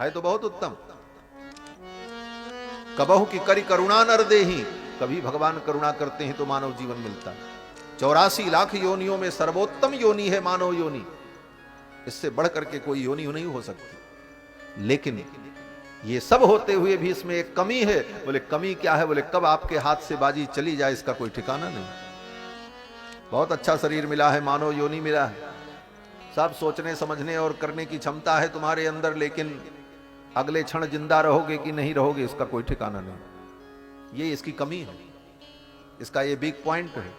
है तो बहुत उत्तम। कबहु की करी करुणा नर देहि, कभी भगवान करुणा करते हैं तो मानव जीवन मिलता है। 84 लाख योनियों में सर्वोत्तम योनि है मानव योनि, इससे बढ़कर के कोई योनि नहीं हो सकती। लेकिन ये सब होते हुए भी इसमें एक कमी है। बोले कमी क्या है? बोले कब आपके हाथ से बाजी चली जाए इसका कोई ठिकाना नहीं। बहुत अच्छा शरीर मिला है, मानव योनि मिला है, सब सोचने समझने और करने की क्षमता है तुम्हारे अंदर, लेकिन अगले क्षण जिंदा रहोगे कि नहीं रहोगे इसका कोई ठिकाना नहीं। ये इसकी कमी है, इसका ये वीक पॉइंट है।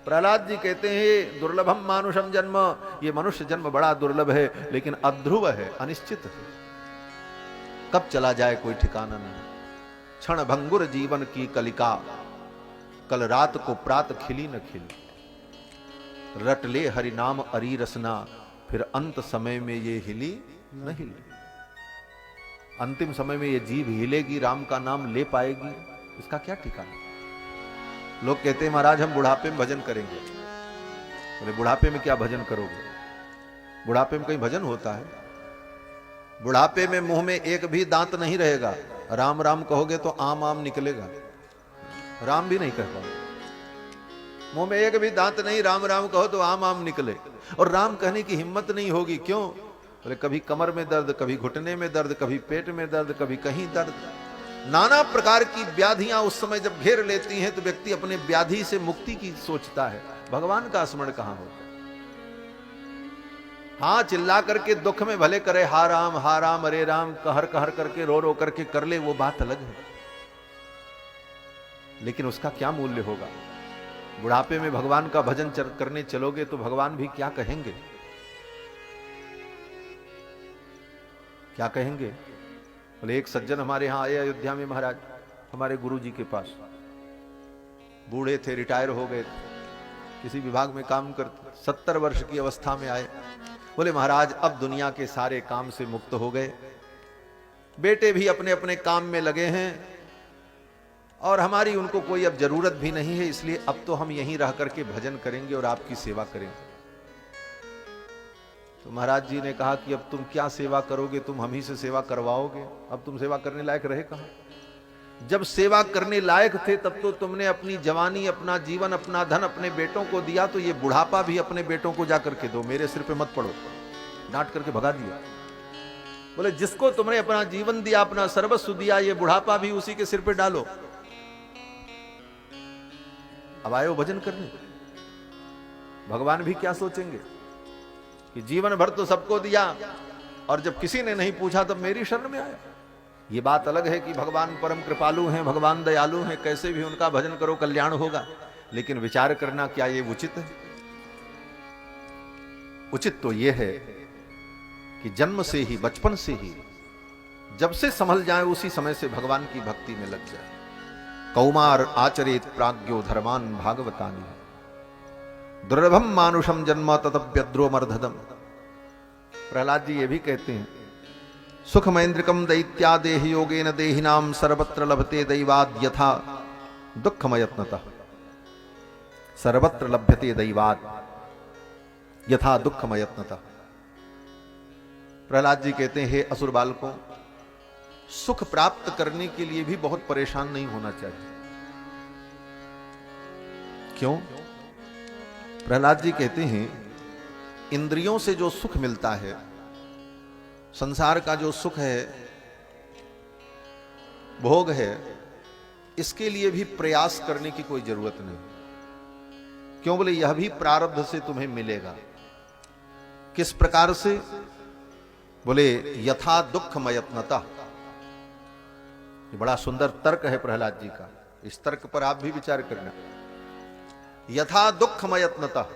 प्रहलाद जी कहते हैं दुर्लभम मानुषम जन्म, ये मनुष्य जन्म बड़ा दुर्लभ है, लेकिन अध्रुव है, अनिश्चित है, कब चला जाए कोई ठिकाना नहीं। क्षण भंगुर जीवन की कलिका, कल रात को प्रात खिली न खिली, रट ले हरि नाम अरी रसना, फिर अंत समय में ये हिली न हिली। अंतिम समय में ये जीव हिलेगी, राम का नाम ले पाएगी, इसका क्या ठिकाना। लोग कहते हैं महाराज हम बुढ़ापे में भजन करेंगे। बोले बुढ़ापे में क्या भजन करोगे? बुढ़ापे में कहीं भजन होता है? बुढ़ापे में मुंह में एक भी दांत नहीं रहेगा, राम राम कहोगे तो आम आम निकलेगा, राम भी नहीं कह पाओगे। मुंह में एक भी दांत नहीं, राम राम कहो तो आम आम निकले, और राम कहने की हिम्मत नहीं होगी। क्यों? बोले कभी कमर में दर्द, कभी घुटने में दर्द, कभी पेट में दर्द, कभी कहीं दर्द, नाना प्रकार की व्याधियां उस समय जब घेर लेती हैं तो व्यक्ति अपने व्याधि से मुक्ति की सोचता है, भगवान का स्मरण कहां होता। हाँ चिल्ला करके दुख में भले करे हा राम अरे राम, कहर कहर करके रो रो करके कर ले, वो बात अलग है, लेकिन उसका क्या मूल्य होगा। बुढ़ापे में भगवान का भजन करने चलोगे तो भगवान भी क्या कहेंगे, क्या कहेंगे। बोले एक सज्जन हमारे यहां आए अयोध्या में महाराज, हमारे गुरु जी के पास, बूढ़े थे, रिटायर हो गए, किसी विभाग में काम करते, 70 वर्ष की अवस्था में आए। बोले महाराज अब दुनिया के सारे काम से मुक्त हो गए, बेटे भी अपने अपने काम में लगे हैं, और हमारी उनको कोई अब जरूरत भी नहीं है, इसलिए अब तो हम यहीं रह करके भजन करेंगे और आपकी सेवा करेंगे। तो महाराज जी ने कहा कि अब तुम क्या सेवा करोगे, तुम हम ही से सेवा करवाओगे, अब तुम सेवा करने लायक रहे कहां। जब सेवा करने लायक थे तब तो तुमने अपनी जवानी, अपना जीवन, अपना धन अपने बेटों को दिया, तो ये बुढ़ापा भी अपने बेटों को जाकर के दो, मेरे सिर पे मत पड़ो। डांट करके भगा दिया। बोले जिसको तुमने अपना जीवन दिया, अपना सर्वस्व दिया, ये बुढ़ापा भी उसी के सिर पे डालो। अब आयो भजन करने, भगवान भी क्या सोचेंगे कि जीवन भर तो सबको दिया और जब किसी ने नहीं पूछा तब मेरी शरण में आया। ये बात अलग है कि भगवान परम कृपालु हैं, भगवान दयालु हैं, कैसे भी उनका भजन करो कल्याण होगा, लेकिन विचार करना क्या ये उचित है? उचित तो ये है कि जन्म से ही, बचपन से ही, जब से संभल जाए उसी समय से भगवान की भक्ति में लग जाए। कौमार आचरेत प्राज्ञो धर्मान भागवतानि, दुर्लभम मानुषम जन्म ततप्यद्रो मर्धदम। प्रहलाद जी ये भी कहते हैं सुखमैन्द्रिकम दैत्या देह योगेन देहिनाम सर्वत्र लभते दैवाद यथा दुःखमयत्नतः, सर्वत्र लभ्यते दैवाद यथा दुःखमयत्नतः। प्रहलाद जी कहते हैं हे असुर बालकों, सुख प्राप्त करने के लिए भी बहुत परेशान नहीं होना चाहिए। क्यों? प्रहलाद जी कहते हैं इंद्रियों से जो सुख मिलता है, संसार का जो सुख है, भोग है, इसके लिए भी प्रयास करने की कोई जरूरत नहीं। क्यों? बोले यह भी प्रारब्ध से तुम्हें मिलेगा। किस प्रकार से? बोले यथा दुःखमयत्नतः। ये बड़ा सुंदर तर्क है प्रहलाद जी का, इस तर्क पर आप भी विचार करना। यथा दुःखमयत्नतः,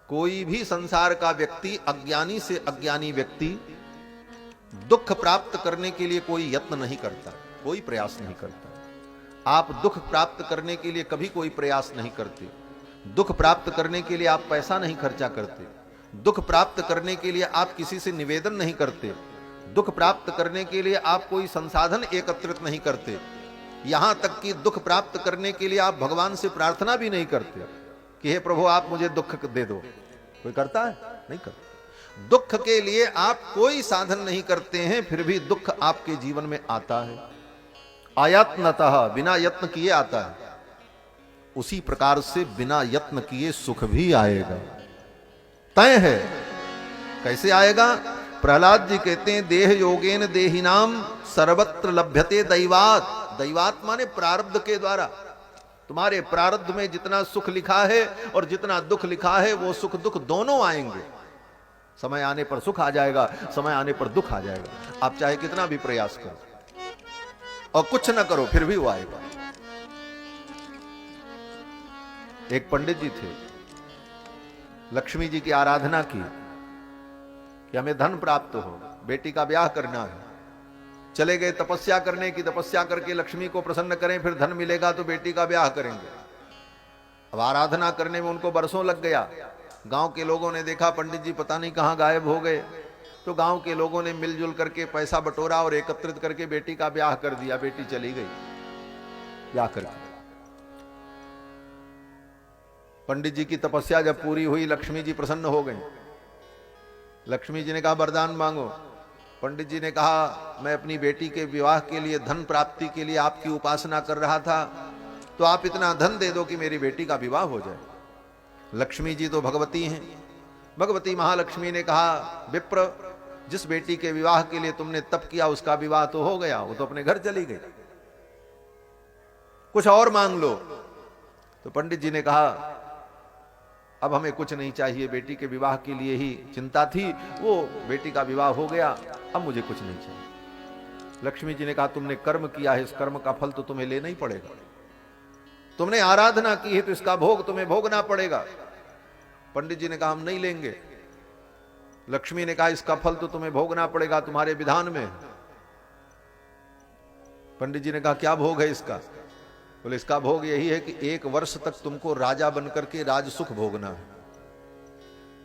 कोई भी संसार का व्यक्ति, अज्ञानी से अज्ञानी व्यक्ति, दुख प्राप्त करने के लिए कोई यत्न नहीं करता, कोई प्रयास नहीं करता। आप दुख प्राप्त करने के लिए कभी कोई प्रयास नहीं करते। दुख प्राप्त करने के लिए आप पैसा नहीं खर्चा करते। दुख प्राप्त करने के लिए आप किसी से निवेदन नहीं करते। दुख प्राप्त करने के लिए आप कोई संसाधन एकत्रित नहीं करते। यहां तक कि दुख प्राप्त करने के लिए आप भगवान से प्रार्थना भी नहीं करते कि हे प्रभु आप मुझे दुख दे दो। कोई करता है? नहीं करता। दुख के लिए आप कोई साधन नहीं करते हैं, फिर भी दुख आपके जीवन में आता है। आयत्नतः, बिना यत्न किए आता है। उसी प्रकार से बिना यत्न किए सुख भी आएगा, तय है। कैसे आएगा? प्रहलाद जी कहते हैं, देह योगेन देहिनाम सर्वत्र लभ्यते दैवात। दैवात माने प्रारब्ध के द्वारा। तुम्हारे प्रारब्ध में जितना सुख लिखा है और जितना दुख लिखा है, वो सुख दुख दोनों आएंगे। समय आने पर सुख आ जाएगा, समय आने पर दुख आ जाएगा। आप चाहे कितना भी प्रयास करो और कुछ ना करो, फिर भी वो आएगा। एक पंडित जी थे, लक्ष्मी जी की आराधना की कि हमें धन प्राप्त हो, बेटी का ब्याह करना है। चले गए तपस्या करने की, तपस्या करके लक्ष्मी को प्रसन्न करें, फिर धन मिलेगा तो बेटी का ब्याह करेंगे। अब आराधना करने में उनको बरसों लग गया। गांव के लोगों ने देखा पंडित जी पता नहीं कहां गायब हो गए, तो गांव के लोगों ने मिलजुल करके पैसा बटोरा और एकत्रित करके बेटी का ब्याह कर दिया। बेटी चली गई ब्याह करके। पंडित जी की तपस्या जब पूरी हुई, लक्ष्मी जी प्रसन्न हो गई। लक्ष्मी जी ने कहा वरदान मांगो। पंडित जी ने कहा मैं अपनी बेटी के विवाह के लिए, धन प्राप्ति के लिए आपकी उपासना कर रहा था, तो आप इतना धन दे दो कि मेरी बेटी का विवाह हो जाए। लक्ष्मी जी तो भगवती हैं। भगवती महालक्ष्मी ने कहा विप्र, जिस बेटी के विवाह के लिए तुमने तप किया उसका विवाह तो हो गया, वो तो अपने घर चली गई, कुछ और मांग लो। तो पंडित जी ने कहा अब हमें कुछ नहीं चाहिए, बेटी के विवाह के लिए ही चिंता थी, वो बेटी का विवाह हो गया, अब मुझे कुछ नहीं चाहिए। लक्ष्मी जी ने कहा तुमने कर्म किया है, इस कर्म का फल तो तुम्हें लेना ही पड़ेगा। तुमने आराधना की है तो इसका भोग तुम्हें भोगना पड़ेगा। पंडित जी ने कहा हम नहीं लेंगे। लक्ष्मी ने कहा इसका फल तो तुम्हें भोगना पड़ेगा, तुम्हारे विधान में। पंडित जी ने कहा क्या भोग है इसका? बोले इसका भोग यही है कि 1 वर्ष तक तुमको राजा बनकर के राज सुख भोगना है।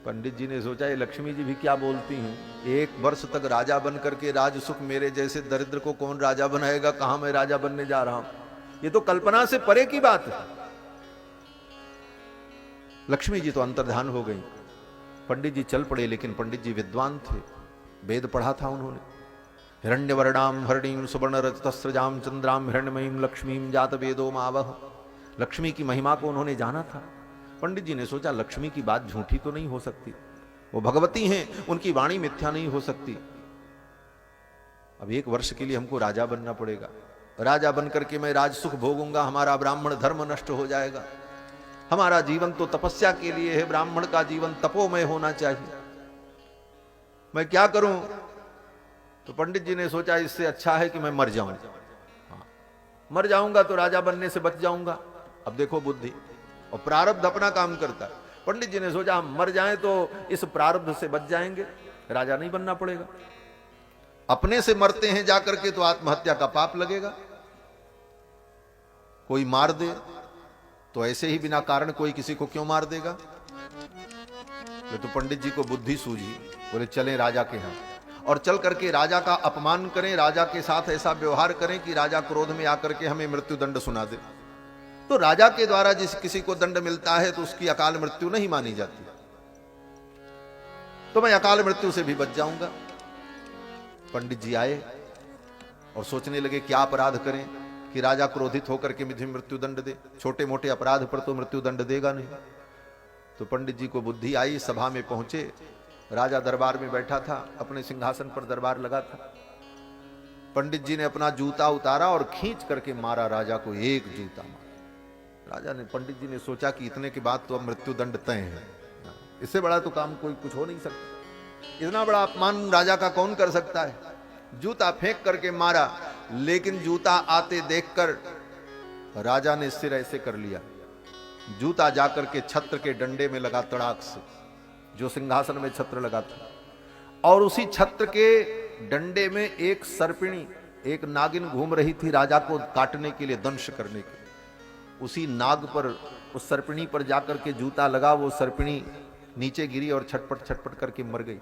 पंडित जी ने सोचा ये लक्ष्मी जी भी क्या बोलती हैं, 1 वर्ष तक राजा बनकर के राज सुख, मेरे जैसे दरिद्र को कौन राजा बनाएगा, कहां मैं राजा बनने जा रहा हूं, ये तो कल्पना से परे की बात है। लक्ष्मी जी तो अंतर्ध्यान हो गई। पंडित जी चल पड़े, लेकिन पंडित जी विद्वान थे, वेद पढ़ा था उन्होंने। हिरण्यवर्णाम हरणीम सुवर्ण रजतस्रजाम चंद्राम हिरण्यमयीम लक्ष्मीम जात वेदो मावह। लक्ष्मी की महिमा को उन्होंने जाना था। पंडित जी ने सोचा लक्ष्मी की बात झूठी तो नहीं हो सकती, वो भगवती हैं, उनकी वाणी मिथ्या नहीं हो सकती। अब 1 वर्ष के लिए हमको राजा बनना पड़ेगा, राजा बनकर के मैं राज सुख भोगूंगा, हमारा ब्राह्मण धर्म नष्ट हो जाएगा। हमारा जीवन तो तपस्या के लिए है, ब्राह्मण का जीवन तपोमय होना चाहिए, मैं क्या करूं? तो पंडित जी ने सोचा इससे अच्छा है कि मैं मर जाऊं। हाँ, मर जाऊंगा तो राजा बनने से बच जाऊंगा। अब देखो बुद्धि और प्रारब्ध अपना काम करता है। पंडित जी ने सोचा हम मर जाएं तो इस प्रारब्ध से बच जाएंगे, राजा नहीं बनना पड़ेगा। अपने से मरते हैं जाकर के तो आत्महत्या का पाप लगेगा, कोई मार दे तो ऐसे ही बिना कारण कोई किसी को क्यों मार देगा। तो पंडित जी को बुद्धि सूझी, बोले चलें राजा के यहां और चल करके राजा का अपमान करें, राजा के साथ ऐसा व्यवहार करें कि राजा क्रोध में आकर के हमें मृत्यु दंड सुना दे। तो राजा के द्वारा जिस किसी को दंड मिलता है तो उसकी अकाल मृत्यु नहीं मानी जाती, तो मैं अकाल मृत्यु से भी बच जाऊंगा। पंडित जी आए और सोचने लगे क्या अपराध करें कि राजा क्रोधित होकर के मुझे मृत्यु दंड दे, छोटे मोटे अपराध पर तो मृत्यु दंड देगा नहीं। तो पंडित जी को बुद्धि आई, सभा में पहुंचे, राजा दरबार में बैठा था, अपने सिंहासन पर दरबार लगा था। पंडित जी ने अपना जूता उतारा और खींच करके मारा राजा को, एक जूता मारा। राजा ने, पंडित जी ने सोचा कि इतने के बाद तो अब मृत्यु दंड तय है, इससे बड़ा तो काम कोई कुछ हो नहीं सकता, इतना बड़ा अपमान राजा का कौन कर सकता है। जूता फेंक करके मारा, लेकिन जूता आते देखकर राजा ने सिर ऐसे कर लिया, जूता जाकर के छत्र के डंडे में लगा तड़ाक से, जो सिंहासन में छत्र लगा था, और उसी छत्र के डंडे में एक सर्पिणी, एक नागिन घूम रही थी राजा को काटने के लिए, दंश करने के। उसी नाग पर, उस सर्पिणी पर जाकर के जूता लगा, वो सर्पिणी नीचे गिरी और छटपट छटपट करके मर गई।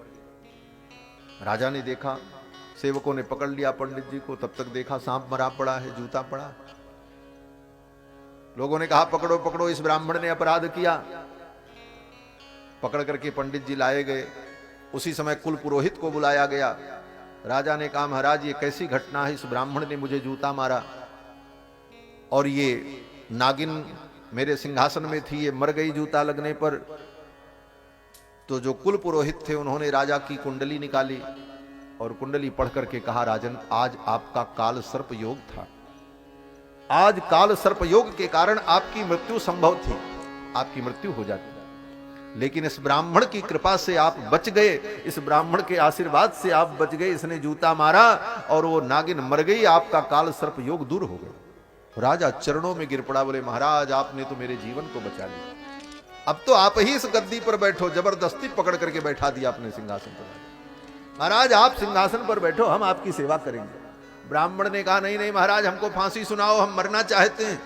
राजा ने देखा, सेवकों ने पकड़ लिया पंडित जी को, तब तक देखा सांप मरा पड़ा है, जूता पड़ा। लोगों ने कहा पकड़ो पकड़ो, इस ब्राह्मण ने अपराध किया। पकड़ करके पंडित जी लाए गए उसी समय कुल पुरोहित को बुलाया गया। राजा ने कहा महाराज ये कैसी घटना है, इस ब्राह्मण ने मुझे जूता मारा और ये नागिन मेरे सिंहासन में थी, ये मर गई जूता लगने पर। तो जो कुल पुरोहित थे उन्होंने राजा की कुंडली निकाली और कुंडली पढ़ करके कहा राजन आज आपका काल सर्प योग था, आज काल सर्प योग के कारण आपकी मृत्यु संभव थी, आपकी मृत्यु हो जाती, लेकिन इस ब्राह्मण की कृपा से आप बच गए, इस ब्राह्मण के आशीर्वाद से आप बच गए। इसने जूता मारा और वो नागिन मर गई, आपका काल सर्प योग दूर हो गया। राजा चरणों में गिर पड़ा, बोले महाराज आपने तो मेरे जीवन को बचा लिया, अब तो आप ही इस गद्दी पर बैठो। जबरदस्ती पकड़ करके बैठा दिया अपने सिंहासन पर। महाराज आप सिंहासन पर बैठो, हम आपकी सेवा करेंगे। ब्राह्मण ने कहा नहीं नहीं महाराज हमको फांसी सुनाओ, हम मरना चाहते हैं।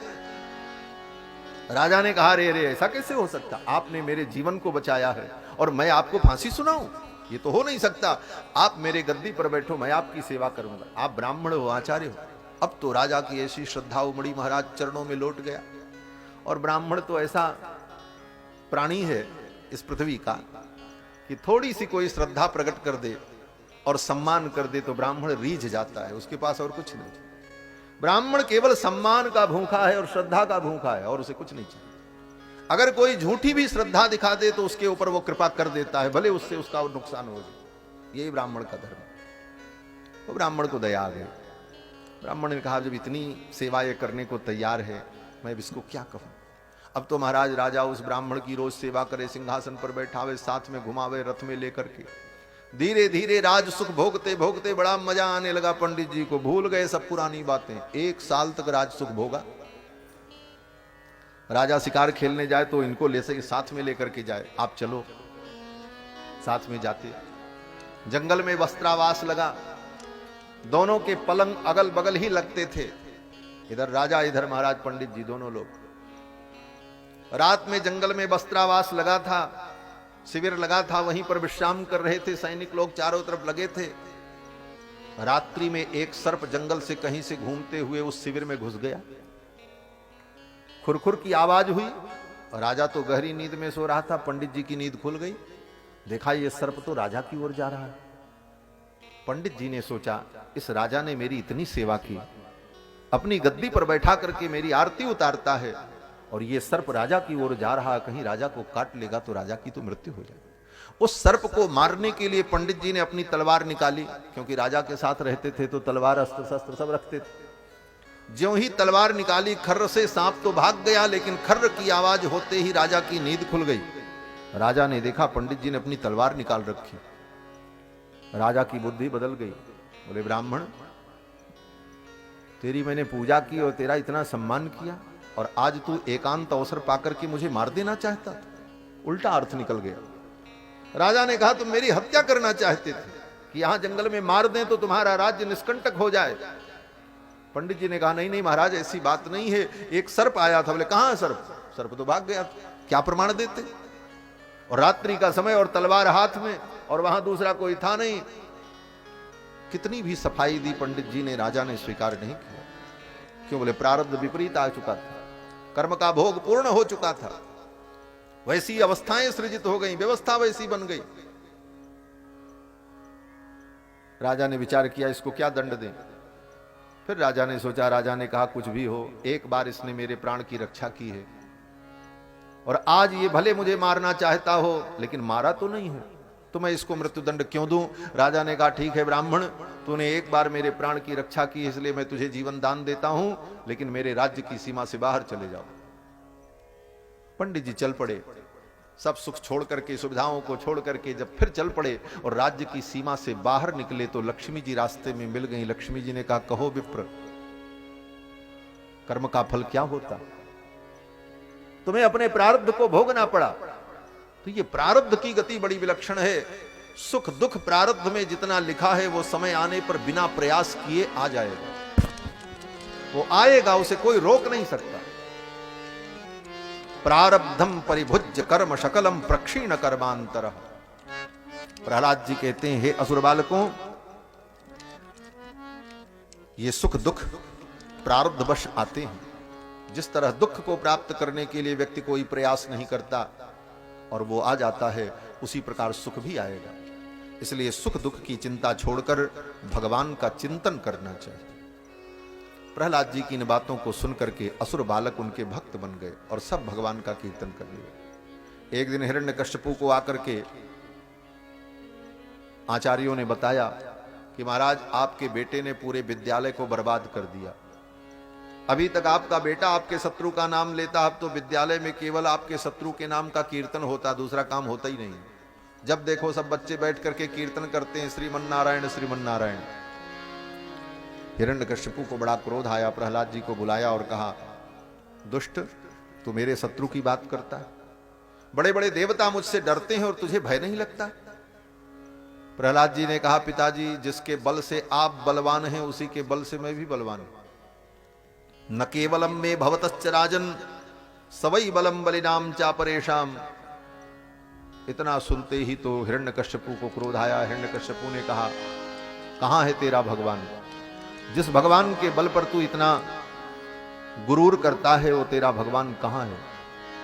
राजा ने कहा रे रे ऐसा कैसे हो सकता, आपने मेरे जीवन को बचाया है और मैं आपको फांसी सुनाऊं, ये तो हो नहीं सकता। आप मेरे गद्दी पर बैठो, मैं आपकी सेवा करूंगा, आप ब्राह्मण हो, आचार्य हो। अब तो राजा की ऐसी श्रद्धा उमड़ी, महाराज चरणों में लौट गया। और ब्राह्मण तो ऐसा प्राणी है इस पृथ्वी का कि थोड़ी सी कोई श्रद्धा प्रकट कर दे और सम्मान कर दे तो ब्राह्मण रीझ जाता है, उसके पास और कुछ नहीं। ब्राह्मण केवल सम्मान का भूखा है और श्रद्धा का भूखा है और उसे कुछ नहीं चाहिए। अगर कोई झूठी भी श्रद्धा दिखा दे तो उसके ऊपर वो कृपा कर देता है, भले उससे उसका नुकसान हो जाए। यही ब्राह्मण का धर्म है। तो ब्राह्मण को दया आ गई। ब्राह्मण ने कहा जब इतनी सेवा ये करने को तैयार है मैं इसको क्या कहूं। अब तो महाराज राजा उस ब्राह्मण की रोज सेवा करे, सिंहासन पर बैठावे, साथ में घुमावे रथ में लेकर के। धीरे धीरे राज सुख भोगते भोगते बड़ा मजा आने लगा पंडित जी को, भूल गए सब पुरानी बातें। 1 साल तक राज सुख भोगा। राजा शिकार खेलने जाए तो इनको ले से साथ में लेकर के जाए, आप चलो, साथ में जाते। जंगल में वस्त्रावास लगा, दोनों के पलंग अगल बगल ही लगते थे, इधर राजा इधर महाराज पंडित जी दोनों लोग। रात में जंगल में वस्त्रावास लगा था, शिविर लगा था, वहीं पर विश्राम कर रहे थे। सैनिक लोग चारों तरफ लगे थे। रात्रि में एक सर्प जंगल से कहीं से घूमते हुए उस शिविर में घुस गया। खुरखुर की आवाज हुई। राजा तो गहरी नींद में सो रहा था, पंडित जी की नींद खुल गई। देखा ये सर्प तो राजा की ओर जा रहा है। पंडित जी ने सोचा इस राजा ने मेरी इतनी सेवा की, अपनी गद्दी पर बैठा करके मेरी आरती उतारता है और ये सर्प राजा की ओर जा रहा है, कहीं राजा को काट लेगा तो राजा की तो मृत्यु हो जाएगी। उस सर्प को मारने के लिए पंडित जी ने अपनी तलवार निकाली, क्योंकि राजा के साथ रहते थे तो तलवार अस्त्र शस्त्र सब रखते थे। ज्यों ही तलवार निकाली, खर्र से सांप तो भाग गया, लेकिन खर्र की आवाज होते ही राजा की नींद खुल गई। राजा ने देखा पंडित जी ने अपनी तलवार निकाल रखी। राजा की बुद्धि बदल गई। बोले ब्राह्मण तेरी मैंने पूजा की और तेरा इतना सम्मान किया और आज तू एकांत अवसर पाकर के मुझे मार देना चाहता था। उल्टा अर्थ निकल गया। राजा ने कहा तुम मेरी हत्या करना चाहते थे कि यहां जंगल में मार दें तो तुम्हारा राज्य निष्कंटक हो जाए। पंडित जी ने कहा नहीं नहीं महाराज ऐसी बात नहीं है, एक सर्प आया था। बोले कहां सर्प? सर्प तो भाग गया। क्या प्रमाण देते? और रात्रि का समय और तलवार हाथ में और वहां दूसरा कोई था नहीं। कितनी भी सफाई दी पंडित जी ने, राजा ने स्वीकार नहीं किया। क्यों? बोले प्रारब्ध विपरीत आ चुका था, कर्म का भोग पूर्ण हो चुका था, वैसी अवस्थाएं सृजित हो गई, व्यवस्था वैसी बन गई। राजा ने विचार किया इसको क्या दंड दें। फिर राजा ने सोचा, राजा ने कहा कुछ भी हो, एक बार इसने मेरे प्राण की रक्षा की है और आज ये भले मुझे मारना चाहता हो लेकिन मारा तो नहीं है, तो मैं इसको मृत्युदंड क्यों दूं। राजा ने कहा ठीक है ब्राह्मण, तूने एक बार मेरे प्राण की रक्षा की इसलिए मैं तुझे जीवन दान देता हूं, लेकिन मेरे राज्य की सीमा से बाहर चले जाओ। पंडित जी चल पड़े, सब सुख छोड़ करके, सुविधाओं को छोड़ करके जब फिर चल पड़े और राज्य की सीमा से बाहर निकले तो लक्ष्मी जी रास्ते में मिल गई। लक्ष्मी जी ने कहा कहो विप्र, कर्म का फल क्या होता, तुम्हें अपने प्रारब्ध को भोगना पड़ा। तो ये प्रारब्ध की गति बड़ी विलक्षण है। सुख दुख प्रारब्ध में जितना लिखा है वो समय आने पर बिना प्रयास किए आ जाएगा, वो आएगा, उसे कोई रोक नहीं सकता। प्रारब्धम परिभुज्य कर्म शकलम प्रक्षीण कर्मांतर। प्रहलाद जी कहते हैं हे असुर बालकों, ये सुख दुख प्रारब्धवश आते हैं। जिस तरह दुख को प्राप्त करने के लिए व्यक्ति कोई प्रयास नहीं करता और वो आ जाता है, उसी प्रकार सुख भी आएगा। इसलिए सुख दुख की चिंता छोड़कर भगवान का चिंतन करना चाहिए। प्रहलाद जी की इन बातों को सुनकर के असुर बालक उनके भक्त बन गए और सब भगवान का कीर्तन करने लगे। एक दिन हिरण्यकश्यपु को आकर के आचार्यों ने बताया कि महाराज आपके बेटे ने पूरे विद्यालय को बर्बाद कर दिया। अभी तक आपका बेटा आपके शत्रु का नाम लेता, अब तो विद्यालय में केवल आपके शत्रु के नाम का कीर्तन होता, दूसरा काम होता ही नहीं। जब देखो सब बच्चे बैठ करके कीर्तन करते हैं, श्रीमन नारायण श्रीमन नारायण। हिरण्यकश्यपु को बड़ा क्रोध आया, प्रहलाद जी को बुलाया और कहा, दुष्ट, तू मेरे शत्रु की बात करता है? बड़े बड़े देवता मुझसे डरते हैं और तुझे भय नहीं लगता? प्रहलाद जी ने कहा, पिताजी, जिसके बल से आप बलवान हैं उसी के बल से मैं भी बलवान हूं। न केवलम में भवतश्च राजन सवई बलम बलिनाम चापरेशाम। इतना सुनते ही तो हिरण्यकश्यपु को क्रोध आया। हिरण्यकश्यपु ने कहा, कहां है तेरा भगवान? जिस भगवान के बल पर तू इतना गुरूर करता है वो तेरा भगवान कहां है?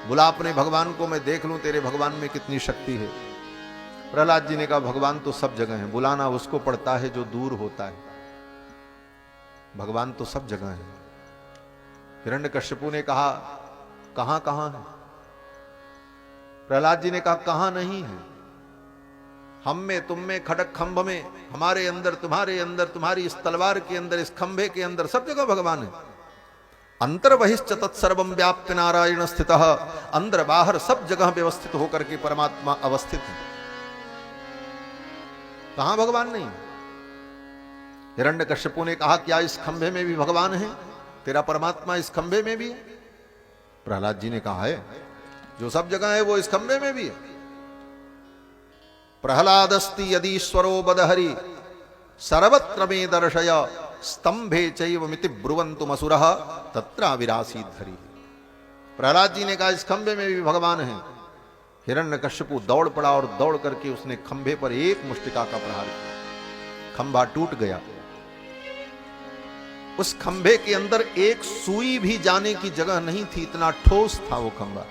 बुला अपने भगवान को, मैं देख लूं तेरे भगवान में कितनी शक्ति है। प्रहलाद जी ने कहा, भगवान तो सब जगह है, बुलाना उसको पड़ता है जो दूर होता है, भगवान तो सब जगह है। हिरण्यकश्यपु ने कहा, कहां कहां है? प्रहलाद जी ने कहा, कहां नहीं है? हम में, तुम में, खड़क खंभ में, हमारे अंदर, तुम्हारे अंदर, तुम्हारी इस तलवार के अंदर, इस खंभे के अंदर, सब जगह भगवान है। अंतर बहिश्च तत्सर्वम व्याप्य नारायण स्थितः। अंदर बाहर सब जगह व्यवस्थित होकर के परमात्मा अवस्थित है। कहां भगवान नहीं? हिरण्यकश्यपु ने कहा, क्या इस खंभे में भी भगवान है? तेरा परमात्मा इस खंभे में भी है? प्रहलाद जी ने कहा, है, जो सब जगह है वो इस खंभे में भी है। प्रहलादस्ति यदीश्वरो बदहरि सर्वत्र में दर्शय स्तंभे चैवमिति ब्रुवन्तुम असुरः तत्र विरासीत धरि। प्रहलाद जी ने कहा, इस खंभे में भी भगवान है। हिरण्यकश्यपु दौड़ पड़ा और दौड़ करके उसने खंभे पर एक मुष्टिका का प्रहार किया। खंभा टूट गया। उस खंभे के अंदर एक सुई भी जाने की जगह नहीं थी, इतना ठोस था वो खंभा।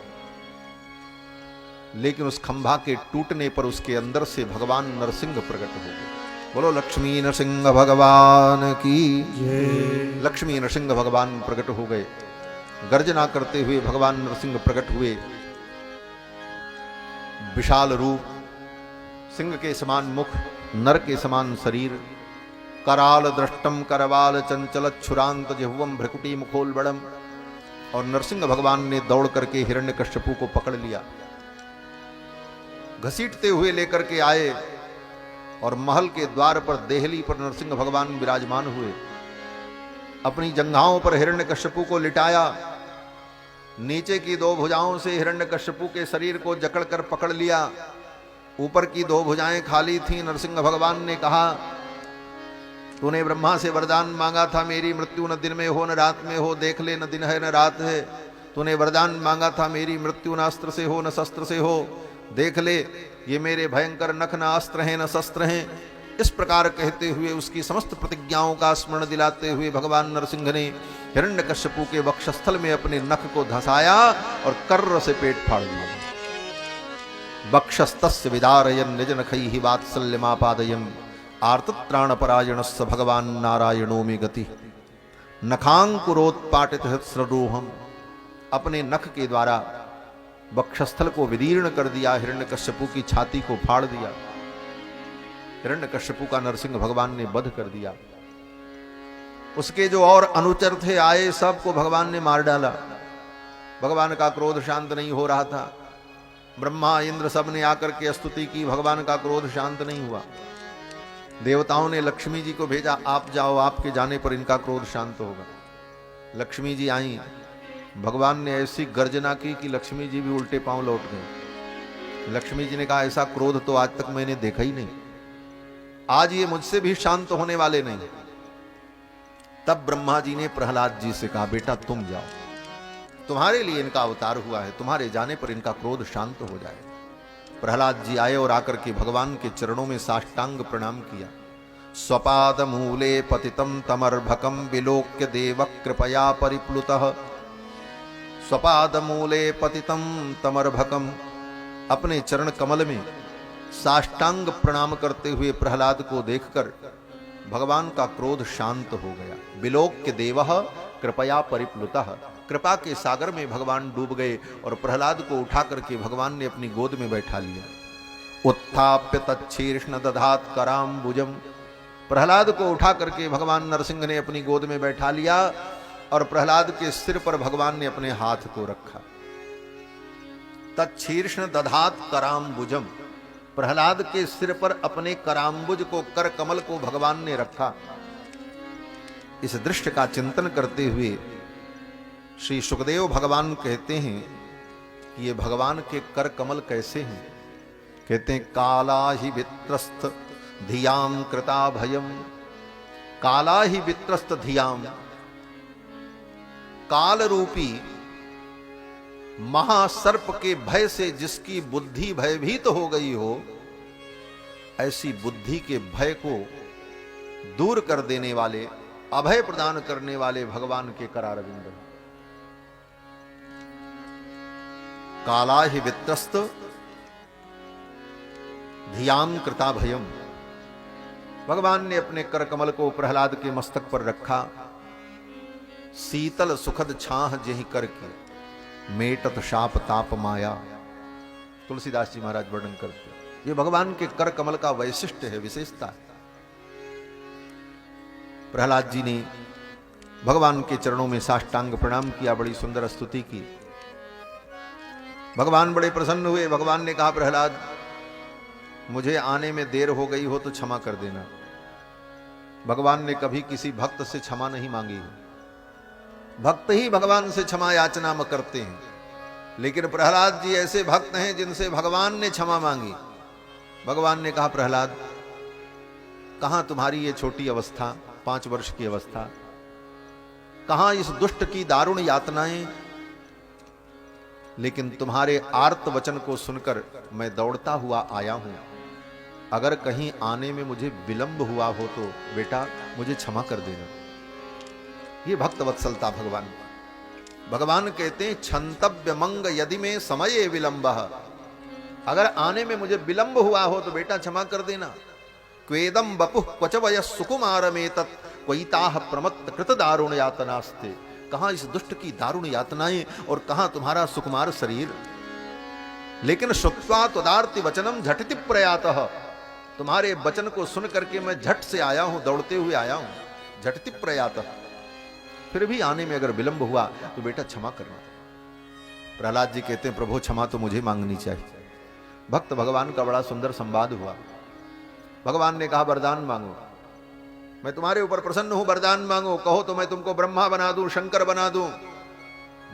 लेकिन उस खंभा के टूटने पर उसके अंदर से भगवान नरसिंह प्रकट हो गए। बोलो लक्ष्मी नरसिंह भगवान की जय। लक्ष्मी नरसिंह भगवान प्रकट हो गए। गर्जना करते हुए भगवान नरसिंह प्रकट हुए। विशाल रूप, सिंह के समान मुख, नर के समान शरीर, कराल दृष्टम करवाल चंचल छुरांत जिह्वम भ्रकुटी मुखोलबड़म। और नरसिंह भगवान ने दौड़ करके हिरण्यकश्यपु को पकड़ लिया, घसीटते हुए लेकर के आए और महल के द्वार पर देहली पर नरसिंह भगवान विराजमान हुए। अपनी जंघाओं पर हिरण्यकश्यपु को लिटाया। नीचे की दो भुजाओं से हिरण्यकश्यपु के शरीर को जकड़कर पकड़ लिया। ऊपर की दो भुजाएं खाली थीं। नरसिंह भगवान ने कहा, तूने ब्रह्मा से वरदान मांगा था, मेरी मृत्यु न दिन में हो न रात में हो, देख ले न दिन है न रात है। तूने वरदान मांगा था, मेरी मृत्यु न अस्त्र से हो न शस्त्र से हो, देख ले ये मेरे भयंकर नख न अस्त्र हैं न शस्त्र हैं। इस प्रकार कहते हुए उसकी समस्त प्रतिज्ञाओं का स्मरण दिलाते हुए भगवान नरसिंह ने हिरण्यकश्यपु के वक्षस्थल में अपने नख को धसाया और कर्र से पेट फाड़ दिया। वक्षस्तस्य विदारयन् निज नखैहि वात्सल्यमापादयन् आर्तत्राणपरायणस्य भगवान नारायणो मे गति। नखांकुरोत्पाटित हृत्सरोहम। अपने नख के द्वारा वक्षस्थल को विदीर्ण कर दिया, हिरण्यकश्यपु की छाती को फाड़ दिया। हिरण्यकश्यपु का नरसिंह भगवान ने वध कर दिया। उसके जो और अनुचर थे आए, सबको भगवान ने मार डाला। भगवान का क्रोध शांत नहीं हो रहा था। ब्रह्मा इंद्र सब ने आकर के स्तुति की, भगवान का क्रोध शांत नहीं हुआ। देवताओं ने लक्ष्मी जी को भेजा, आप जाओ, आपके जाने पर इनका क्रोध शांत होगा। लक्ष्मी जी आई। भगवान ने ऐसी गर्जना की कि लक्ष्मी जी भी उल्टे पांव लौट गए। लक्ष्मी जी ने कहा, ऐसा क्रोध तो आज तक मैंने देखा ही नहीं, आज ये मुझसे भी शांत होने वाले नहीं। तब ब्रह्मा जी ने प्रहलाद जी से कहा, बेटा तुम जाओ, तुम्हारे लिए इनका अवतार हुआ है, तुम्हारे जाने पर इनका क्रोध शांत हो जाए। प्रहलाद जी आए और आकर के भगवान के चरणों में साष्टांग प्रणाम किया। स्वपाद मूले पतितम तमर्भकम विलोक्य देव कृपया परिप्लुतः। स्वपाद मूले पतितम तमर्भकम। अपने चरण कमल में साष्टांग प्रणाम करते हुए प्रहलाद को देखकर भगवान का क्रोध शांत हो गया। विलोक्य देवः कृपया परिप्लुतः, कृपा के सागर में भगवान डूब गए और प्रहलाद को उठा करके भगवान ने अपनी गोद में बैठा लिया। उत्थाप्य तच्छीर्ष्ण दधात कराम्बुजम, प्रहलाद को उठा करके भगवान नरसिंह ने अपनी गोद में बैठा लिया और प्रहलाद के सिर पर भगवान ने अपने हाथ को रखा। तच्छीर्ष्ण दधात कराम्बुजम, प्रहलाद के सिर पर अपने कराम्बुज को, कर कमल को भगवान ने रखा। इस दृश्य का चिंतन करते हुए श्री सुखदेव भगवान कहते हैं कि ये भगवान के कर कमल कैसे हैं। कहते हैं काला ही वित्रस्त धियाम कृता भयम, काला ही वित्रस्त धियाम, काल रूपी महासर्प के भय से जिसकी बुद्धि भयभीत हो गई हो, ऐसी बुद्धि के भय को दूर कर देने वाले, अभय प्रदान करने वाले भगवान के करारविंद। काला ही वित्रस्त धियाम कृता भयम, भगवान ने अपने कर कमल को प्रहलाद के मस्तक पर रखा। शीतल सुखद छाह जेहि करके मेटत शाप ताप माया, तुलसीदास जी महाराज वर्णन करते हैं। ये भगवान के कर कमल का वैशिष्ट है, विशेषता है। प्रहलाद जी ने भगवान के चरणों में साष्टांग प्रणाम किया, बड़ी सुंदर स्तुति की। भगवान बड़े प्रसन्न हुए। भगवान ने कहा प्रहलाद मुझे आने में देर हो गई हो तो क्षमा कर देना। भगवान ने कभी किसी भक्त से क्षमा नहीं मांगी है, भक्त ही भगवान से क्षमा याचना करते हैं, लेकिन प्रहलाद जी ऐसे भक्त हैं जिनसे भगवान ने क्षमा मांगी। भगवान ने कहा प्रहलाद कहां तुम्हारी ये छोटी अवस्था, 5 वर्ष की अवस्था, कहां इस दुष्ट की दारुण यातनाएं, लेकिन तुम्हारे आर्त वचन को सुनकर मैं दौड़ता हुआ आया हूं। अगर कहीं आने में मुझे विलंब हुआ हो तो बेटा मुझे क्षमा कर देना। ये भक्त वत्सलता भगवान। भगवान कहते हैं क्षंतव्य मंग यदि में समय विलंब, अगर आने में मुझे विलंब हुआ हो तो बेटा क्षमा कर देना। क्वेदम बपुः क्वच वय सुकुमार में तत् क्वैताह प्रमत्त कृत दारुण यातनास्ते, कहां इस दुष्ट की दारुण यातनाएं और कहां तुम्हारा सुकुमार शरीर। लेकिन श्रुत्वा त्वदार्ति वचनम झटिति प्रयातः, तुम्हारे वचन को सुन करके मैं झट से आया हूं, दौड़ते हुए आया हूं। झटिति प्रयातः, फिर भी आने में अगर विलंब हुआ तो बेटा क्षमा करना। प्रहलाद जी कहते हैं प्रभु क्षमा तो मुझे मांगनी चाहिए। भक्त भगवान का बड़ा सुंदर संवाद हुआ। भगवान ने कहा वरदान मांगो, मैं तुम्हारे ऊपर प्रसन्न हूं, वरदान मांगो। कहो तो मैं तुमको ब्रह्मा बना दूं, शंकर बना दूं,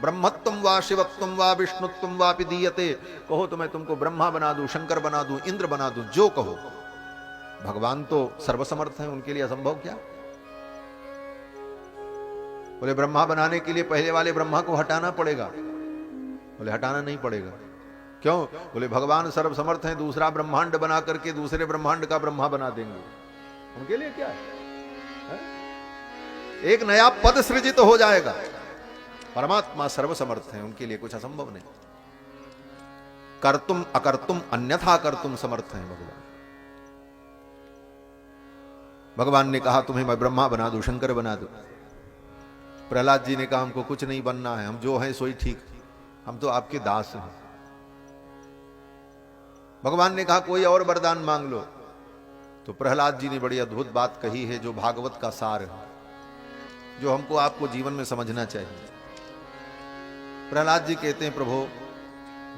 ब्रह्मत्वम वा शिवत्वम वा विष्णुत्वम वापि दीयते, कहो तो मैं तुमको ब्रह्मा बना दूं, शंकर बना दूं, इंद्र बना दूं, जो कहो। भगवान तो सर्वसमर्थ हैं, उनके लिए असंभव क्या। बोले ब्रह्मा बनाने के लिए पहले वाले ब्रह्मा को हटाना पड़ेगा। बोले हटाना नहीं पड़ेगा। क्यों? बोले भगवान सर्वसमर्थ हैं, दूसरा ब्रह्मांड बना करके दूसरे ब्रह्मांड का ब्रह्मा बना देंगे। उनके लिए क्या है? एक नया पद सृजित हो जाएगा। परमात्मा सर्वसमर्थ हैं, उनके लिए कुछ असंभव नहीं। कर्तुम अकर्तुम अन्यथा कर्तुम समर्थ हैं भगवान। भगवान ने कहा तुम्हें मैं ब्रह्मा बना दूं, शंकर बना दूं। प्रहलाद जी ने कहा हमको कुछ नहीं बनना है, हम जो हैं सोई ठीक, हम तो आपके दास हैं। भगवान ने कहा कोई और वरदान मांग लो। तो प्रहलाद जी ने बड़ी अद्भुत बात कही है, जो भागवत का सार है, जो हमको आपको जीवन में समझना चाहिए। प्रहलाद जी कहते हैं प्रभु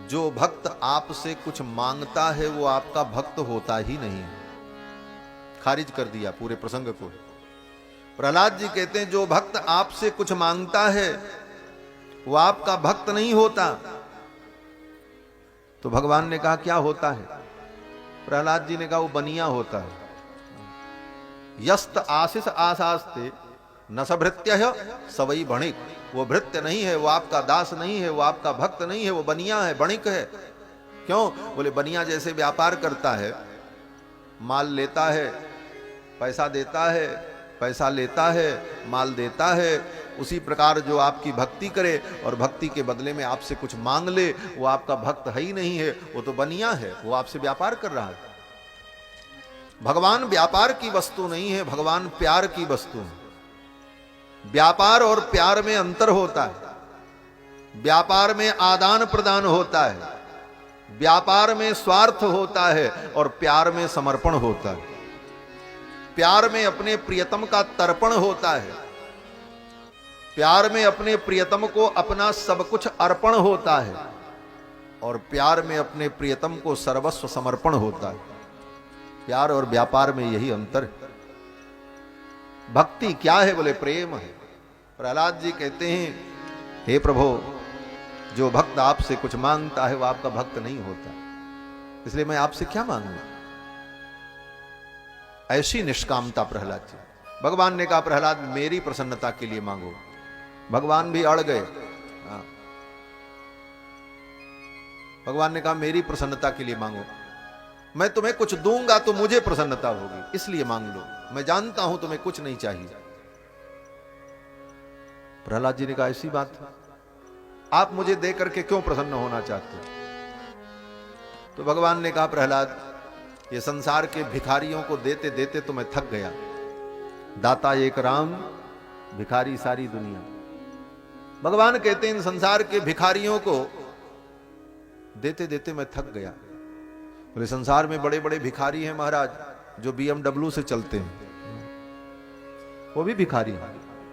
जो भक्त आपसे कुछ मांगता है वो आपका भक्त होता ही नहीं है। खारिज कर दिया पूरे प्रसंग को। प्रहलाद जी कहते हैं जो भक्त आपसे कुछ मांगता है वो आपका भक्त नहीं होता। तो भगवान ने कहा क्या होता है? प्रहलाद जी ने कहा वो बनिया होता है। यस्त आशीष आशास्ते न सभृत्य सवई बणिक, वो भृत्य नहीं है, वो आपका दास नहीं है, वो आपका भक्त नहीं है, वो बनिया है, बणिक है। क्यों? बोले बनिया जैसे व्यापार करता है, माल लेता है, पैसा देता है, पैसा लेता है, माल देता है, उसी प्रकार जो आपकी भक्ति करे और भक्ति के बदले में आपसे कुछ मांग ले, वो आपका भक्त है ही नहीं है, वो तो बनिया है, वो आपसे व्यापार कर रहा है। भगवान व्यापार की वस्तु नहीं है, भगवान प्यार की वस्तु है। व्यापार और प्यार में अंतर होता है। व्यापार में आदान प्रदान होता है, व्यापार में स्वार्थ होता है और प्यार में समर्पण होता है। प्यार में अपने प्रियतम का तर्पण होता है, प्यार में अपने प्रियतम को अपना सब कुछ अर्पण होता है और प्यार में अपने प्रियतम को सर्वस्व समर्पण होता है। प्यार और व्यापार में यही अंतर है। भक्ति क्या है? बोले प्रेम है। प्रहलाद जी कहते हैं, हे प्रभु, जो भक्त आपसे कुछ मांगता है वह आपका भक्त नहीं होता, इसलिए मैं आपसे क्या मांगू? ऐसी निष्कामता प्रहलाद जी। भगवान ने कहा, प्रहलाद मेरी प्रसन्नता के लिए मांगो। भगवान भी अड़ गए। भगवान ने कहा, मेरी प्रसन्नता के लिए मांगो। मैं तुम्हें कुछ दूंगा तो मुझे प्रसन्नता होगी, इसलिए मांग लो। मैं जानता हूं तुम्हें कुछ नहीं चाहिए। प्रहलाद जी ने कहा, ऐसी बात है, आप मुझे दे करके क्यों प्रसन्न होना चाहते हो? तो भगवान ने कहा, प्रहलाद, ये संसार के भिखारियों को देते देते तो मैं थक गया। दाता एक राम, भिखारी सारी दुनिया। भगवान कहते हैं, इन संसार के भिखारियों को देते देते मैं थक गया। बोले, संसार में बड़े बड़े भिखारी हैं महाराज, जो BMW से चलते हैं, वो भी भिखारी हैं।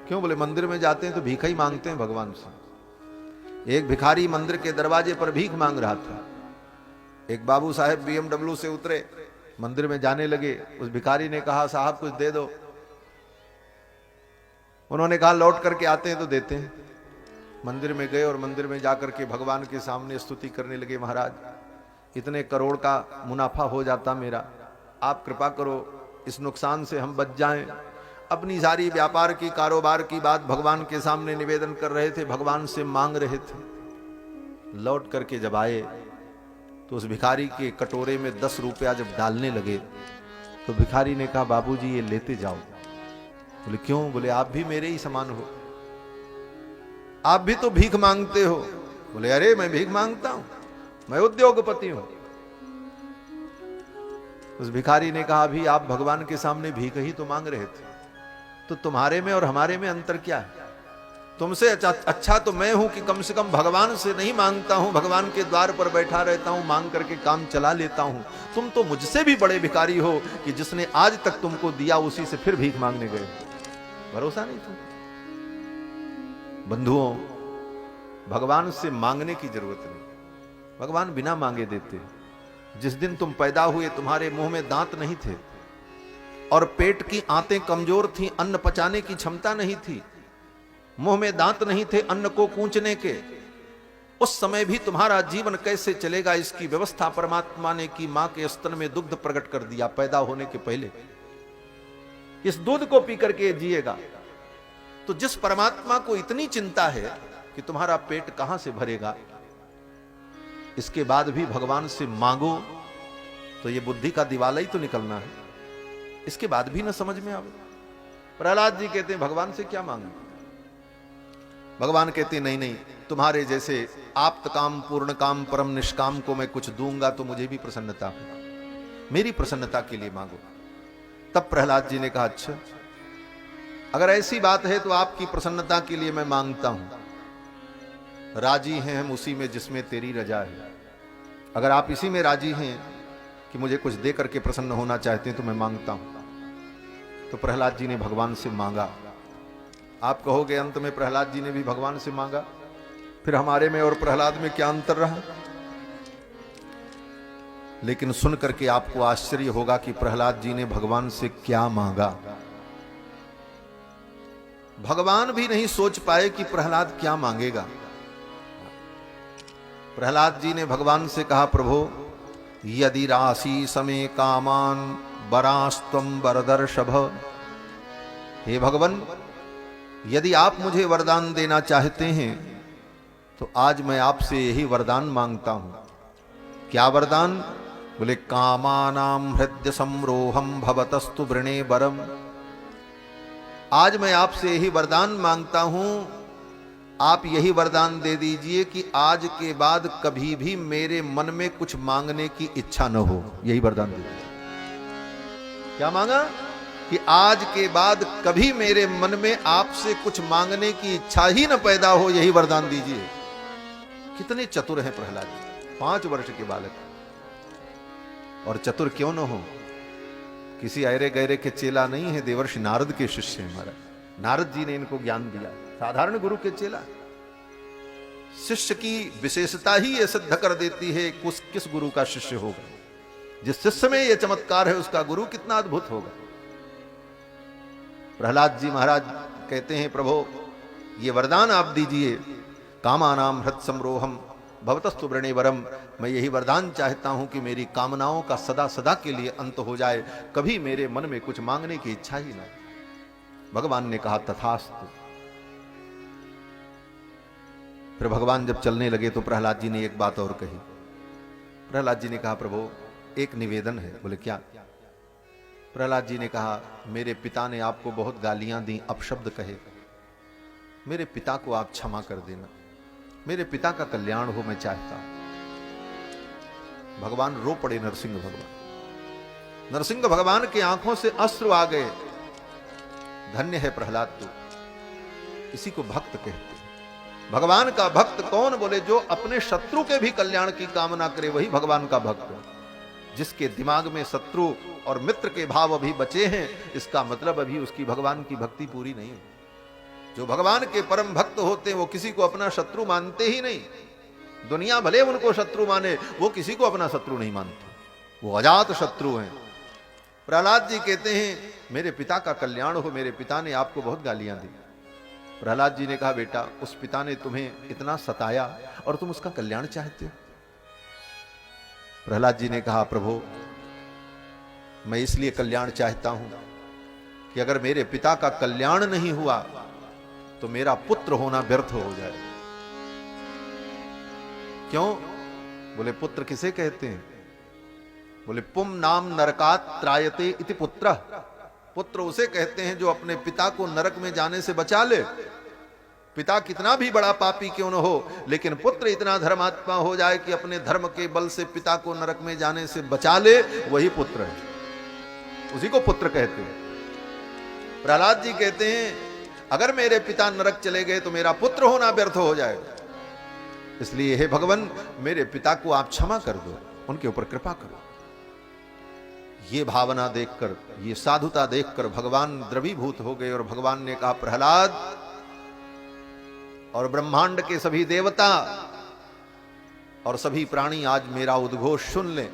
क्यों? बोले, मंदिर में जाते हैं तो भीख ही मांगते हैं भगवान से। एक भिखारी मंदिर के दरवाजे पर भीख मांग रहा था। एक बाबू साहब BMW से उतरे, मंदिर में जाने लगे। उस भिखारी ने कहा, साहब कुछ दे दो। उन्होंने कहा, लौट करके आते हैं तो देते हैं। मंदिर में गए और मंदिर में जाकर के भगवान के सामने स्तुति करने लगे, महाराज इतने करोड़ का मुनाफा हो जाता मेरा, आप कृपा करो, इस नुकसान से हम बच जाएं। अपनी सारी व्यापार की, कारोबार की बात भगवान के सामने निवेदन कर रहे थे, भगवान से मांग रहे थे। लौट करके जब आए तो उस भिखारी के कटोरे में 10 रुपया जब डालने लगे तो भिखारी ने कहा, बाबूजी ये लेते जाओ। बोले, क्यों? बोले, आप भी मेरे ही समान हो, आप भी तो भीख मांगते हो। बोले, अरे मैं भीख मांगता हूं, मैं उद्योगपति हूं। उस भिखारी ने कहा, अभी आप भगवान के सामने भीख ही तो मांग रहे थे, तो तुम्हारे में और हमारे में अंतर क्या है? तुमसे अच्छा तो मैं हूं कि कम से कम भगवान से नहीं मांगता हूं, भगवान के द्वार पर बैठा रहता हूं, मांग करके काम चला लेता हूं। तुम तो मुझसे भी बड़े भिखारी हो कि जिसने आज तक तुमको दिया उसी से फिर भीख मांगने गए। भरोसा नहीं तुम? बंधुओं, भगवान से मांगने की जरूरत नहीं, भगवान बिना मांगे देते। जिस दिन तुम पैदा हुए तुम्हारे मुंह में दांत नहीं थे और पेट की आंतें कमजोर थीं, अन्न पचाने की क्षमता नहीं थी, मुंह में दांत नहीं थे अन्न को कूंचने के, उस समय भी तुम्हारा जीवन कैसे चलेगा इसकी व्यवस्था परमात्मा ने की। मां के स्तन में दुग्ध प्रकट कर दिया पैदा होने के पहले, इस दूध को पी करके जिएगा। तो जिस परमात्मा को इतनी चिंता है कि तुम्हारा पेट कहां से भरेगा, इसके बाद भी भगवान से मांगो तो ये बुद्धि का दिवाला ही तो निकलना है। इसके बाद भी ना समझ में आवे। प्रहलाद जी कहते हैं, भगवान से क्या मांगू? भगवान कहते हैं, नहीं नहीं, तुम्हारे जैसे आप्त काम, पूर्ण काम, परम निष्काम को मैं कुछ दूंगा तो मुझे भी प्रसन्नता होगी, मेरी प्रसन्नता के लिए मांगो। तब प्रहलाद जी ने कहा, अच्छा अगर ऐसी बात है तो आपकी प्रसन्नता के लिए मैं मांगता हूं। राजी हैं हम उसी में जिसमें तेरी रजा है। अगर आप इसी में राजी हैं कि मुझे कुछ दे करके प्रसन्न होना चाहते हैं तो मैं मांगता हूं। तो प्रहलाद जी ने भगवान से मांगा। आप कहोगे अंत में प्रहलाद जी ने भी भगवान से मांगा, फिर हमारे में और प्रहलाद में क्या अंतर रहा? लेकिन सुन करके आपको आश्चर्य होगा कि प्रहलाद जी ने भगवान से क्या मांगा। भगवान भी नहीं सोच पाए कि प्रहलाद क्या मांगेगा। प्रहलाद जी ने भगवान से कहा, प्रभु यदि राशि समे कामान वरास्तम वरदर्शभ। हे भगवान, यदि आप मुझे वरदान देना चाहते हैं तो आज मैं आपसे यही वरदान मांगता हूं। क्या वरदान? बोले, कामानाम हृदय संरोहम भवतस्तु वृणे वरम। आज मैं आपसे यही वरदान मांगता हूं, आप यही वरदान दे दीजिए कि आज के बाद कभी भी मेरे मन में कुछ मांगने की इच्छा न हो। यही वरदान दे दीजिए। क्या मांगा कि आज के बाद कभी मेरे मन में आपसे कुछ मांगने की इच्छा ही न पैदा हो, यही वरदान दीजिए। कितने चतुर हैं प्रहलाद जी, 5 वर्ष के बालक। और चतुर क्यों न हो, किसी ऐरे गैरे के चेला नहीं है, देवर्षि नारद के शिष्य हैं महाराज। नारद जी ने इनको ज्ञान दिया, साधारण गुरु के चेला। शिष्य की विशेषता ही यह सिद्ध कर देती है किस गुरु का शिष्य होगा। जिस शिष्य में यह चमत्कार है उसका गुरु कितना अद्भुत होगा। प्रहलाद जी महाराज कहते हैं, प्रभु ये वरदान आप दीजिए, कामानाम हृत समरोहम भवतस्तु वृणे वरम। मैं यही वरदान चाहता हूं कि मेरी कामनाओं का सदा सदा के लिए अंत हो जाए, कभी मेरे मन में कुछ मांगने की इच्छा ही ना। भगवान ने कहा तथास्तु। फिर भगवान जब चलने लगे तो प्रहलाद जी ने एक बात और कही। प्रहलाद जी ने कहा, प्रभु एक निवेदन है। बोले क्या? प्रहलाद जी ने कहा, मेरे पिता ने आपको बहुत गालियां दी, अपशब्द कहे, मेरे पिता को आप क्षमा कर देना, मेरे पिता का कल्याण हो मैं चाहता हूं। भगवान रो पड़े, नरसिंह भगवान। नरसिंह भगवान की आंखों से अश्रु आ गए। धन्य है प्रहलाद तू, इसी को भक्त कहते हैं। भगवान का भक्त कौन? बोले जो अपने शत्रु के भी कल्याण की कामना करे, वही भगवान का भक्त है। जिसके दिमाग में शत्रु और मित्र के भाव अभी बचे हैं, इसका मतलब अभी उसकी भगवान की भक्ति पूरी नहीं है। जो भगवान के परम भक्त होते हैं वो किसी को अपना शत्रु मानते ही नहीं। दुनिया भले उनको शत्रु माने, वो किसी को अपना शत्रु नहीं मानते, वो अजात शत्रु हैं। प्रहलाद जी कहते हैं, मेरे पिता का कल्याण हो, मेरे पिता ने आपको बहुत गालियां दी। प्रहलाद जी ने कहा, बेटा उस पिता ने तुम्हें इतना सताया और तुम उसका कल्याण चाहते हो? प्रहलाद जी ने कहा, प्रभु मैं इसलिए कल्याण चाहता हूं कि अगर मेरे पिता का कल्याण नहीं हुआ तो मेरा पुत्र होना व्यर्थ हो जाए। क्यों? बोले पुत्र किसे कहते हैं? बोले पुम नाम नरकात त्रायते इति पुत्र। पुत्र उसे कहते हैं जो अपने पिता को नरक में जाने से बचा ले। पिता कितना भी बड़ा पापी क्यों न हो, लेकिन पुत्र इतना धर्मात्मा हो जाए कि अपने धर्म के बल से पिता को नरक में जाने से बचा ले, वही पुत्र है, उसी को पुत्र कहते हैं। प्रहलाद जी कहते हैं, अगर मेरे पिता नरक चले गए तो मेरा पुत्र होना व्यर्थ हो जाएगा। इसलिए हे भगवान, मेरे पिता को आप क्षमा कर दो, उनके ऊपर कृपा करो। ये भावना देखकर, ये साधुता देखकर भगवान द्रवीभूत हो गए और भगवान ने कहा, प्रहलाद और ब्रह्मांड के सभी देवता और सभी प्राणी आज मेरा उद्घोष सुन लें।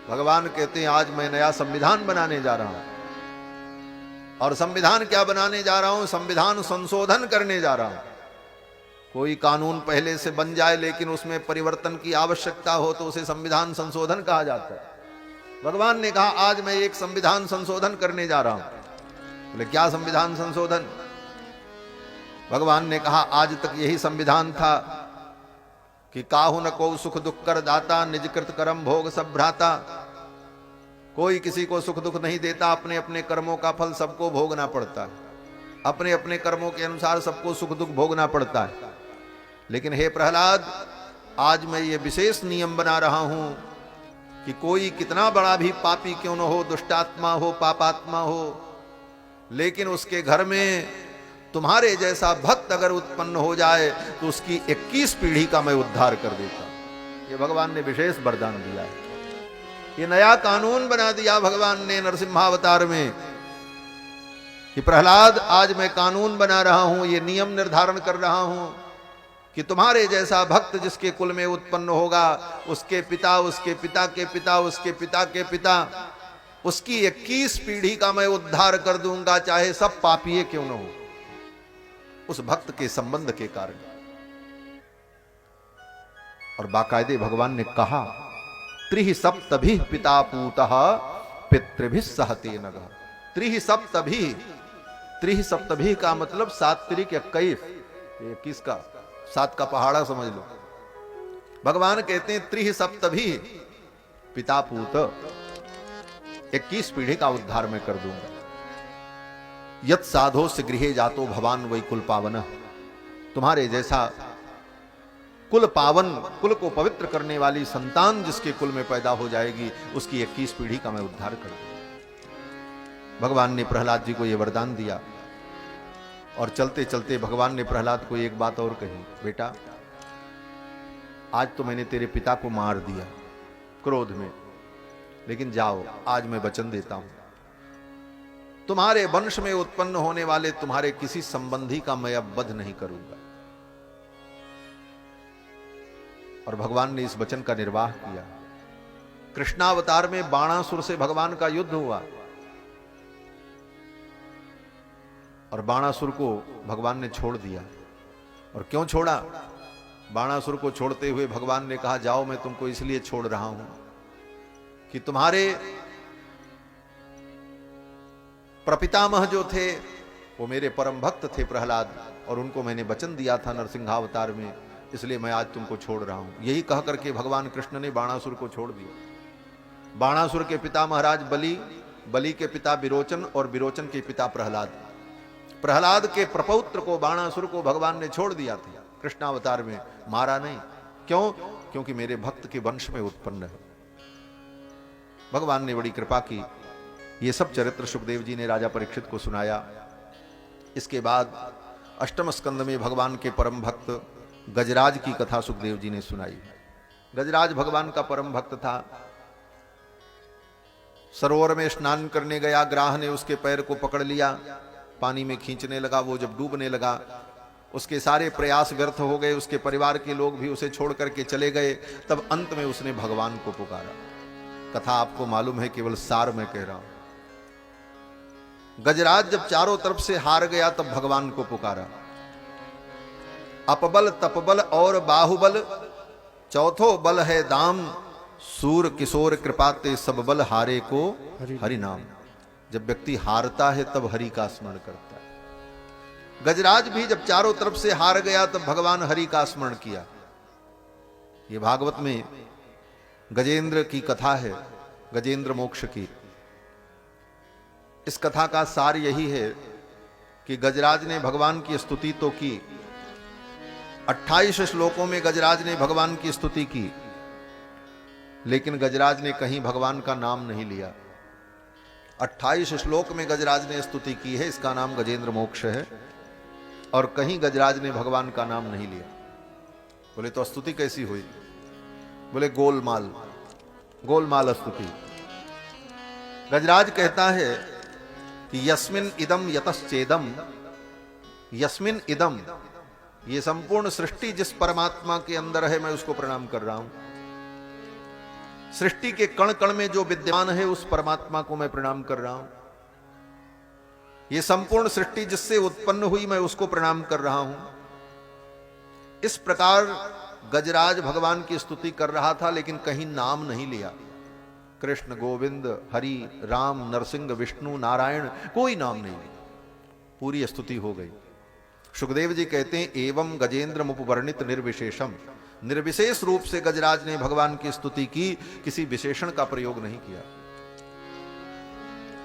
भगवान कहते हैं, आज मैं नया संविधान बनाने जा रहा हूं। और संविधान क्या बनाने जा रहा हूं? संविधान संशोधन करने जा रहा हूं। कोई कानून पहले से बन जाए लेकिन उसमें परिवर्तन की आवश्यकता हो तो उसे संविधान संशोधन कहा जाता है। भगवान ने कहा, आज मैं एक संविधान संशोधन करने जा रहा हूं। बोले क्या संविधान संशोधन? भगवान ने कहा, आज तक यही संविधान था कि काहु न को सुख दुख कर दाता, निज कृत कर्म भोग सब भ्राता। कोई किसी को सुख दुख नहीं देता, अपने अपने कर्मों का फल सबको भोगना पड़ता है, अपने अपने कर्मों के अनुसार सबको सुख दुख भोगना पड़ता है। लेकिन हे प्रहलाद, आज मैं ये विशेष नियम बना रहा हूं कि कोई कितना बड़ा भी पापी क्यों न हो, दुष्टात्मा हो, पापात्मा हो, लेकिन उसके घर में तुम्हारे जैसा भक्त अगर उत्पन्न हो जाए तो उसकी 21 पीढ़ी का मैं उद्धार कर देता हूं। ये भगवान ने विशेष वरदान दिया है। ये नया कानून बना दिया भगवान ने नरसिम्हावतार में कि प्रहलाद, आज मैं कानून बना रहा हूं, ये नियम निर्धारण कर रहा हूं कि तुम्हारे जैसा भक्त जिसके कुल में उत्पन्न होगा, उसके पिता, उसके पिता के पिता, उसके पिता के पिता, उसकी 21 पीढ़ी का मैं उद्धार कर दूंगा, चाहे सब पापी क्यों न हो, उस भक्त के संबंध के कारण। और बाकायदे भगवान ने कहा, त्रिहि सप्तभि पिता पूतः पितृभिः सहते नगः। त्रिहि सप्तभि, त्रिहि सप्तभि का मतलब 7 त्रिक 21, 21 का 7 का पहाड़ा समझ लो। भगवान कहते हैं त्रिहि सप्तभि पिता पूत, 21 पीढ़ी का उद्धार मैं कर दूंगा। यत् साधो से गृहे जातो भवान वै कुल पावन। तुम्हारे जैसा कुल पावन, कुल को पवित्र करने वाली संतान जिसके कुल में पैदा हो जाएगी, उसकी 21 पीढ़ी का मैं उद्धार कर दूंगा। भगवान ने प्रहलाद जी को यह वरदान दिया और चलते चलते भगवान ने प्रहलाद को एक बात और कही, बेटा आज तो मैंने तेरे पिता को मार दिया क्रोध में, लेकिन जाओ आज मैं वचन देता हूं, तुम्हारे वंश में उत्पन्न होने वाले तुम्हारे किसी संबंधी का मैं अब वध नहीं करूंगा। और भगवान ने इस वचन का निर्वाह किया। कृष्णावतार में बाणासुर से भगवान का युद्ध हुआ और बाणासुर को भगवान ने छोड़ दिया। और क्यों छोड़ा? बाणासुर को छोड़ते हुए भगवान ने कहा, जाओ मैं तुमको इसलिए छोड़ रहा हूं कि तुम्हारे प्रपितामह जो थे वो मेरे परम भक्त थे प्रहलाद, और उनको मैंने वचन दिया था नरसिंहावतार में, इसलिए मैं आज तुमको छोड़ रहा हूं। यही कह करके भगवान कृष्ण ने बाणासुर को छोड़ दिया। बाणासुर के पिता महाराज बलि, बलि के पिता विरोचन और विरोचन के पिता प्रहलाद। प्रहलाद के प्रपौत्र को बाणासुर को भगवान ने छोड़ दिया था कृष्णावतार में, मारा नहीं। क्यों? क्योंकि मेरे भक्त के वंश में उत्पन्न है। भगवान ने बड़ी कृपा की। ये सब चरित्र सुखदेव जी ने राजा परीक्षित को सुनाया। इसके बाद अष्टम स्कंद में भगवान के परम भक्त गजराज की कथा सुखदेव जी ने सुनाई। गजराज भगवान का परम भक्त था। सरोवर में स्नान करने गया, ग्राह ने उसके पैर को पकड़ लिया, पानी में खींचने लगा। वो जब डूबने लगा, उसके सारे प्रयास व्यर्थ हो गए, उसके परिवार के लोग भी उसे छोड़ करके चले गए। तब अंत में उसने भगवान को पुकारा। कथा आपको मालूम है, केवल सार मैं कह रहा हूं। गजराज जब चारों तरफ से हार गया तब भगवान को पुकारा। अपबल तपबल और बाहुबल, चौथो बल है दाम, सूर किशोर कृपाते सब बल हारे को हरि नाम। जब व्यक्ति हारता है तब हरि का स्मरण करता है। गजराज भी जब चारों तरफ से हार गया तब भगवान हरि का स्मरण किया। ये भागवत में गजेंद्र की कथा है, गजेंद्र मोक्ष की। इस कथा का सार यही है कि गजराज ने भगवान की स्तुति तो की, 28 श्लोकों में गजराज ने भगवान की स्तुति की, लेकिन गजराज ने कहीं भगवान का नाम नहीं लिया। 28 श्लोक में गजराज ने स्तुति की है, इसका नाम गजेंद्र मोक्ष है, और कहीं गजराज ने भगवान का नाम नहीं लिया। बोले तो स्तुति कैसी हुई? बोले गोलमाल, गोलमाल स्तुति। गजराज कहता है कि यस्मिन इदम यतश्चेदम, यस्मिन इदम, ये संपूर्ण सृष्टि जिस परमात्मा के अंदर है मैं उसको प्रणाम कर रहा हूं। सृष्टि के कण कण में जो विद्यमान है उस परमात्मा को मैं प्रणाम कर रहा हूं। ये संपूर्ण सृष्टि जिससे उत्पन्न हुई मैं उसको प्रणाम कर रहा हूं। इस प्रकार गजराज भगवान की स्तुति कर रहा था, लेकिन कहीं नाम नहीं लिया। कृष्ण, गोविंद, हरि, राम, नरसिंह, विष्णु, नारायण, कोई नाम नहीं लिया। पूरी स्तुति हो गई। सुखदेव जी कहते हैं, एवं गजेंद्र मुपवर्णित निर्विशेषम, निर्विशेष रूप से गजराज ने भगवान की स्तुति की, किसी विशेषण का प्रयोग नहीं किया।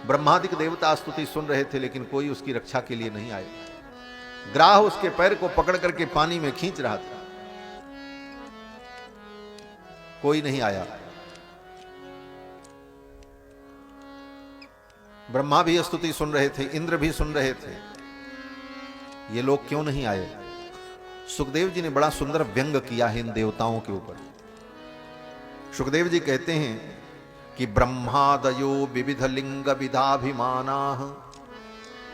ब्रह्मादिक देवता स्तुति सुन रहे थे, लेकिन कोई उसकी रक्षा के लिए नहीं आए। ग्राह उसके पैर को पकड़ करके पानी में खींच रहा था, कोई नहीं आया। ब्रह्मा भी स्तुति सुन रहे थे, इंद्र भी सुन रहे थे, ये लोग क्यों नहीं आए? सुखदेव जी ने बड़ा सुंदर व्यंग किया है इन देवताओं के ऊपर। सुखदेव जी कहते हैं कि ब्रह्मादयो विविध लिंग विधाभिमाना,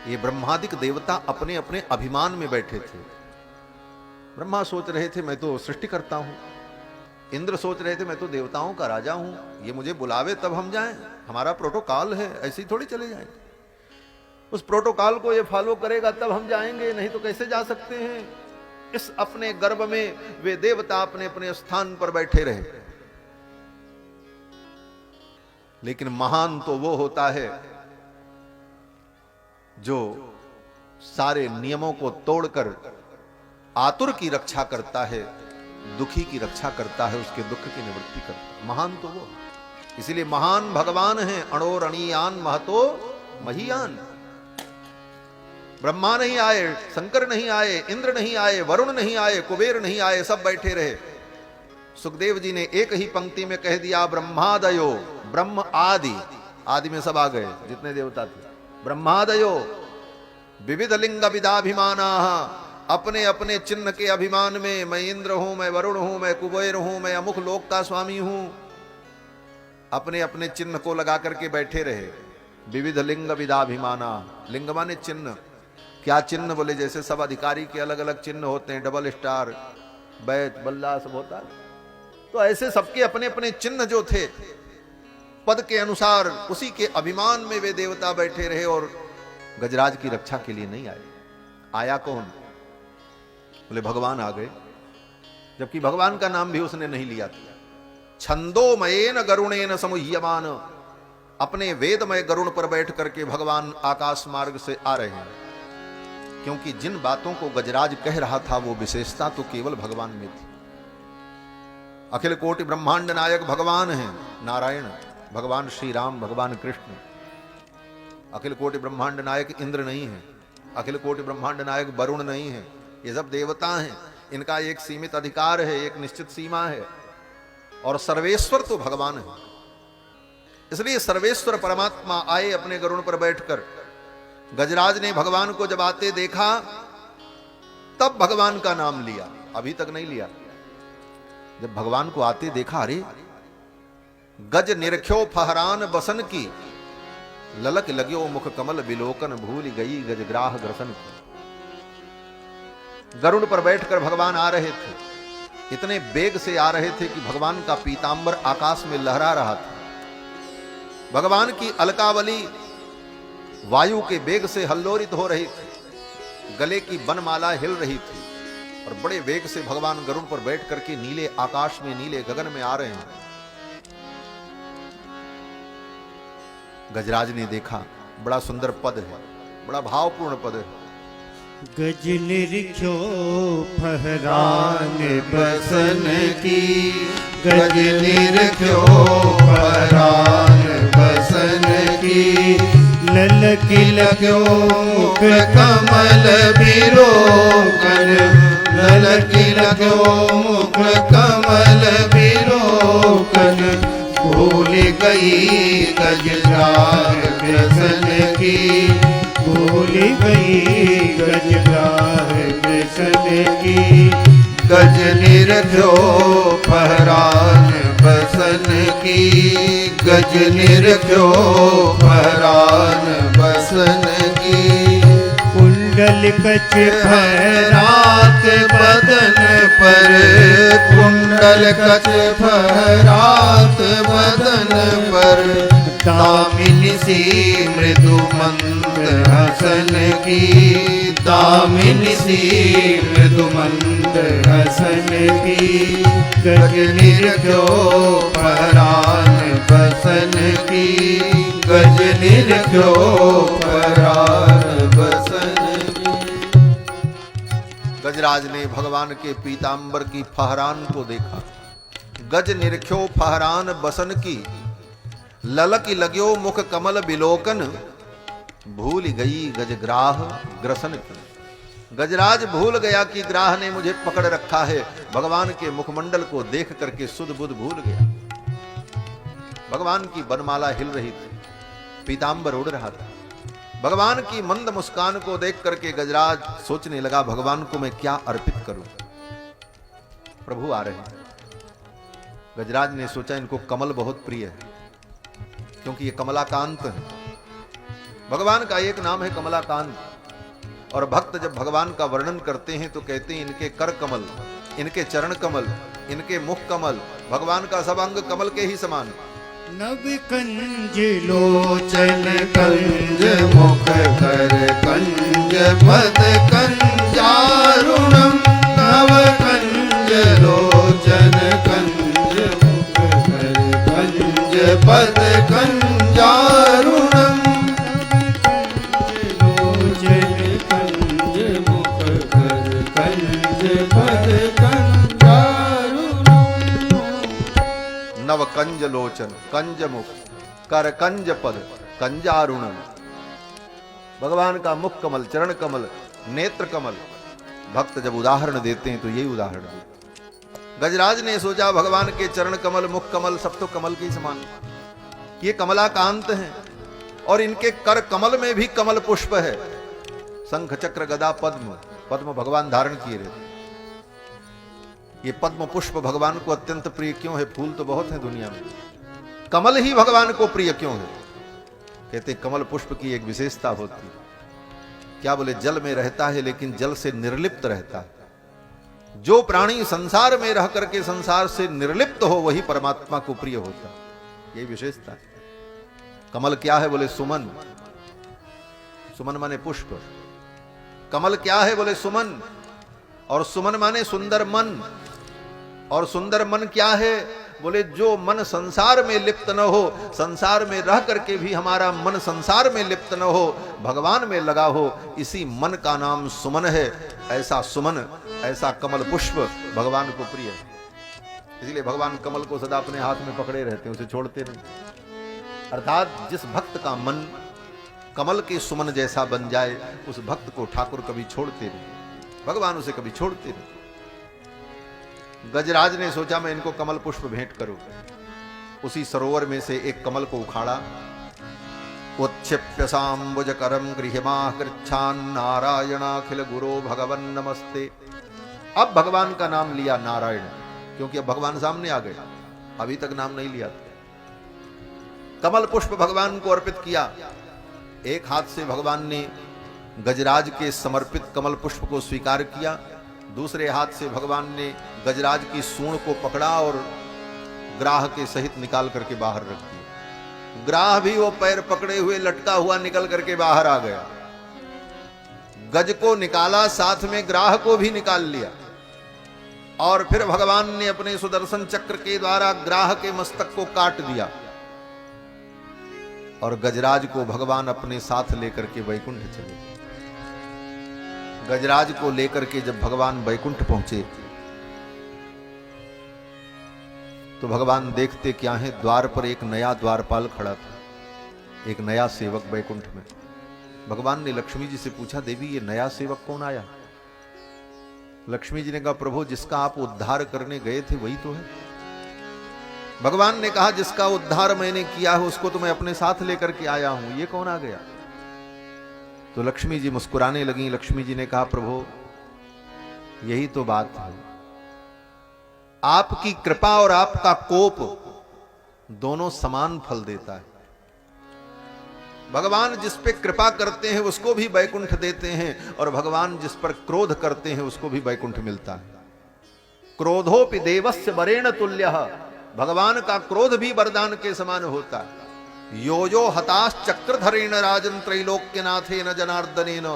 ये ब्रह्मादिक देवता अपने अपने अभिमान में बैठे थे। ब्रह्मा सोच रहे थे मैं तो सृष्टि करता हूं, इंद्र सोच रहे थे मैं तो देवताओं का राजा हूं, ये मुझे बुलावे तब हम जाएं, हमारा प्रोटोकॉल है, ऐसे ही थोड़ी चले जाएंगे। उस प्रोटोकॉल को ये फॉलो करेगा तब हम जाएंगे, नहीं तो कैसे जा सकते हैं। इस अपने गर्भ में वे देवता अपने अपने स्थान पर बैठे रहे। लेकिन महान तो वो होता है जो सारे नियमों को तोड़कर आतुर की रक्षा करता है, दुखी की रक्षा करता है, उसके दुख की निवृत्ति करता है। महान तो वो, इसीलिए महान भगवान है। अणोरणीयान महतो महीयान। ब्रह्मा नहीं आए, शंकर नहीं आए, इंद्र नहीं आए, वरुण नहीं आए, कुबेर नहीं आए, सब बैठे रहे। सुखदेव जी ने एक ही पंक्ति में कह दिया, ब्रह्मादयो, ब्रह्म आदि, आदि में सब आ गए जितने देवता थे। ब्रह्मादयो विविध लिंग विदाभिमाना, अपने अपने चिन्ह के अभिमान में, मैं इंद्र हूं, मैं वरुण हूं, मैं कुबेर हूं, मैं अमुक लोक का स्वामी हूं, अपने अपने चिन्ह को लगा करके बैठे रहे। विविध लिंग विदाभिमाना, लिंग माने चिन्ह। क्या चिन्ह? बोले जैसे सब अधिकारी के अलग अलग चिन्ह होते हैं, डबल स्टार, बैत, बल्ला, सब होता है, तो ऐसे सबके अपने अपने चिन्ह जो थे पद के अनुसार, उसी के अभिमान में वे देवता बैठे रहे और गजराज की रक्षा के लिए नहीं आए। आया कौन? बोले भगवान आ गए, जबकि भगवान का नाम भी उसने नहीं लिया था। छंदोमयेन गरुणेन समुह्यमान, अपने वेदमय गरुण पर बैठ करके भगवान आकाश मार्ग से आ रहे हैं, क्योंकि जिन बातों को गजराज कह रहा था वो विशेषता तो केवल भगवान में थी। अखिल कोटि ब्रह्मांड नायक भगवान हैं, नारायण, भगवान श्री राम, भगवान कृष्ण। अखिल कोटि ब्रह्मांड नायक इंद्र नहीं है, अखिल कोटि ब्रह्मांड नायक वरुण नहीं है, ये सब देवता हैं। इनका एक सीमित अधिकार है, एक निश्चित सीमा है, और सर्वेश्वर तो भगवान है। इसलिए सर्वेश्वर परमात्मा आए अपने गरुण पर बैठकर। गजराज ने भगवान को जब आते देखा तब भगवान का नाम लिया, अभी तक नहीं लिया। जब भगवान को आते देखा, अरे गज निरख्यो फहरान बसन की, ललक लग्यो मुख कमल बिलोकन, भूल गई गजग्राह ग्रसन की। गरुड़ पर बैठकर भगवान आ रहे थे, इतने वेग से आ रहे थे कि भगवान का पीतांबर आकाश में लहरा रहा था। भगवान की अलकावली वायु के वेग से हल्लोरित हो रही थी, गले की बनमाला हिल रही थी, और बड़े वेग से भगवान गरुड़ पर बैठ करके नीले आकाश में, नीले गगन में आ रहे हैं। गजराज ने देखा, बड़ा सुंदर पद है, बड़ा भावपूर्ण पद है। गज निरख्यो फहरान बसन की, गज निरख्यो फहरान बसन की, ललकी लग्यो मुख कमल बिलोकन, ललकी लग्यो मुख कमल बिलोकन, भूल गई गजराज ग्रसन की, भूल गई गजराज ग्रसन की। गज निरख्यो फहरान बसन की, गज निरख्यो फहरान बसन की, कुंडल कच फहरात बदन पर, कुंडल कच फहरात बदन पर, दामिनी सी मृदु मंद हसन की, दामिनी सी मृदु मंद हसन की। गज निरख्यो फहरान बसन की, गज निरख्यो फहरान बसन की। गजराज ने भगवान के पीतांबर की फहरान को देखा। गज निरख्यो फहरान बसन की, ललक लग्यो मुख कमल बिलोकन, भूल गई गजग्राह ग्रसन की। गजराज भूल गया कि ग्राह ने मुझे पकड़ रखा है। भगवान के मुखमंडल को देख करके सुध बुध भूल गया। भगवान की बनमाला हिल रही थी, पीतांबर उड़ रहा था। भगवान की मंद मुस्कान को देख करके गजराज सोचने लगा, भगवान को मैं क्या अर्पित करूं। प्रभु आ रहे हैं। गजराज ने सोचा इनको कमल बहुत प्रिय है, क्योंकि ये कमलाकांत है। भगवान का एक नाम है कमलाकांत, और भक्त जब भगवान का वर्णन करते हैं तो कहते हैं इनके कर कमल, इनके चरण कमल, इनके मुख कमल, भगवान का सब अंग कमल के ही समान। नव कंज लोचन कंज मुख कर कंज पद कंजारुणम, नव कंज लोचन कंज मुख कर कंज पद कंजारुणम, लोचन कंज मुख कर कंज पद कंजारुणम। नव कंज लोचन, कंज मुख, कर कंज पद, कंजारुणम। भगवान का मुख कमल, चरण कमल, नेत्र कमल। भक्त जब उदाहरण देते हैं तो यही उदाहरण है। गजराज ने सोचा भगवान के चरण कमल, मुख कमल सब तो कमल के ही समान, ये कमलाकांत हैं। और इनके कर कमल में भी कमल पुष्प है। शंख चक्र गदा पद्म, पद्म भगवान धारण किए रहते। ये पद्म पुष्प भगवान को अत्यंत प्रिय क्यों है? फूल तो बहुत है दुनिया में, कमल ही भगवान को प्रिय क्यों है? कहते कमल पुष्प की एक विशेषता होती है। क्या बोले? जल में रहता है लेकिन जल से निर्लिप्त रहता है। जो प्राणी संसार में रह करके संसार से निर्लिप्त हो वही परमात्मा को प्रिय होता है। यही विशेषता है। कमल क्या है? बोले सुमन। सुमन माने पुष्प। कमल क्या है? बोले सुमन। और सुमन माने सुंदर मन। और सुंदर मन क्या है? बोले जो मन संसार में लिप्त न हो, संसार में रह करके भी हमारा मन संसार में लिप्त न हो, भगवान में लगा हो, इसी मन का नाम सुमन है। ऐसा सुमन, ऐसा कमल पुष्प भगवान को प्रिय है। इसलिए भगवान कमल को सदा अपने हाथ में पकड़े रहते हैं, उसे छोड़ते नहीं। अर्थात जिस भक्त का मन कमल के सुमन जैसा बन जाए, उस भक्त को ठाकुर कभी छोड़ते नहीं, भगवान उसे कभी छोड़ते नहीं। गजराज ने सोचा मैं इनको कमल पुष्प भेंट करूं। उसी सरोवर में से एक कमल को उखाड़ा। उत्क्षिप्य सांबुज करम गृहमाह कृच्छान नारायणाखिल गुरो भगवन नमस्ते। अब भगवान का नाम लिया नारायण, क्योंकि अब भगवान सामने आ गए, अभी तक नाम नहीं लिया था। कमल पुष्प भगवान को अर्पित किया। एक हाथ से भगवान ने गजराज के समर्पित कमल पुष्प को स्वीकार किया, दूसरे हाथ से भगवान ने गजराज की सूंड को पकड़ा और ग्राह के सहित निकाल करके बाहर रख दिया। ग्राह भी वो पैर पकड़े हुए लटका हुआ निकल करके बाहर आ गया। गज को निकाला, साथ में ग्राह को भी निकाल लिया। और फिर भगवान ने अपने सुदर्शन चक्र के द्वारा ग्राह के मस्तक को काट दिया और गजराज को भगवान अपने साथ लेकर के वैकुंठ चले। गजराज को लेकर के जब भगवान वैकुंठ पहुंचे तो भगवान देखते क्या है, द्वार पर एक नया द्वारपाल खड़ा था, एक नया सेवक वैकुंठ में। भगवान ने लक्ष्मी जी से पूछा, देवी ये नया सेवक कौन आया? लक्ष्मी जी ने कहा, प्रभु जिसका आप उद्धार करने गए थे वही तो है। भगवान ने कहा, जिसका उद्धार मैंने किया है उसको तो मैं अपने साथ लेकर के आया हूं, ये कौन आ गया? तो लक्ष्मी जी मुस्कुराने लगी। लक्ष्मी जी ने कहा, प्रभु यही तो बात है, आपकी कृपा और आपका कोप दोनों समान फल देता है। भगवान जिस पे कृपा करते हैं उसको भी वैकुंठ देते हैं, और भगवान जिस पर क्रोध करते हैं उसको भी वैकुंठ मिलता है। क्रोधोपि देवस्य वरेण तुल्यः, भगवान का क्रोध भी वरदान के समान होता है। यो जो हताश चक्रधरेण राजन त्रैलोक्यनाथेन जनार्दनेन,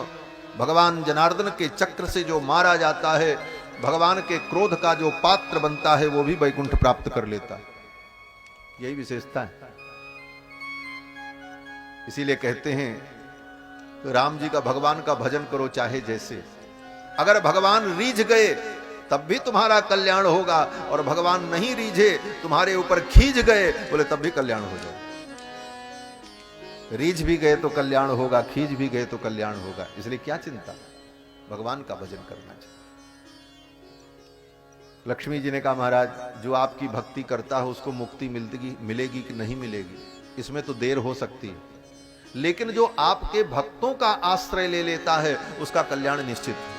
भगवान जनार्दन के चक्र से जो मारा जाता है, भगवान के क्रोध का जो पात्र बनता है, वो भी वैकुंठ प्राप्त कर लेता है। यही विशेषता है। इसीलिए कहते हैं राम जी का भगवान का भजन करो चाहे जैसे, अगर भगवान रीझ गए तब भी तुम्हारा कल्याण होगा, और भगवान नहीं रीझे तुम्हारे ऊपर खींच गए बोले तब भी कल्याण हो जाए। रीझ भी गए तो कल्याण होगा, खींच भी गए तो कल्याण होगा। इसलिए क्या चिंता, भगवान का भजन करना चाहिए। लक्ष्मी जी ने कहा, महाराज जो आपकी भक्ति करता है उसको मुक्ति मिलेगी कि नहीं मिलेगी, इसमें तो देर हो सकती है, लेकिन जो आपके भक्तों का आश्रय ले लेता है उसका कल्याण निश्चित है।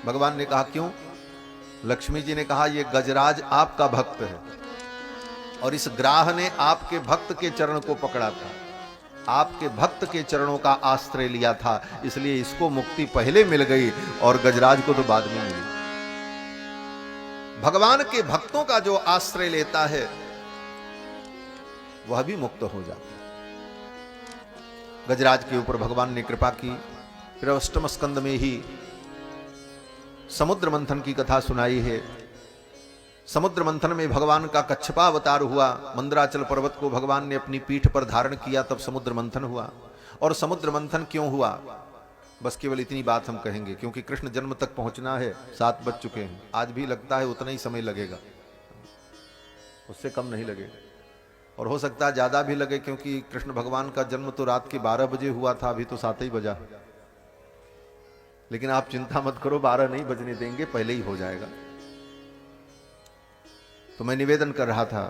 भगवान ने कहा, क्यों? लक्ष्मी जी ने कहा, यह गजराज आपका भक्त है और इस ग्राह ने आपके भक्त के चरण को पकड़ा था, आपके भक्त के चरणों का आश्रय लिया था, इसलिए इसको मुक्ति पहले मिल गई और गजराज को तो बाद में मिली। भगवान के भक्तों का जो आश्रय लेता है वह भी मुक्त हो जाता है। गजराज के ऊपर भगवान ने कृपा की। फिर अष्टम स्कंद में ही समुद्र मंथन की कथा सुनाई है। समुद्र मंथन में भगवान का कच्छपा अवतार हुआ। मंदराचल पर्वत को भगवान ने अपनी पीठ पर धारण किया, तब समुद्र मंथन हुआ। और समुद्र मंथन क्यों हुआ, बस केवल इतनी बात हम कहेंगे, क्योंकि कृष्ण जन्म तक पहुंचना है। 7 बज चुके हैं, आज भी लगता है उतना ही समय लगेगा, उससे कम नहीं लगेगा, और हो सकता है ज्यादा भी लगे, क्योंकि कृष्ण भगवान का जन्म तो रात के 12 बजे हुआ था, अभी तो 7 ही बजा। लेकिन आप चिंता मत करो, 12 नहीं बजने देंगे, पहले ही हो जाएगा। तो मैं निवेदन कर रहा था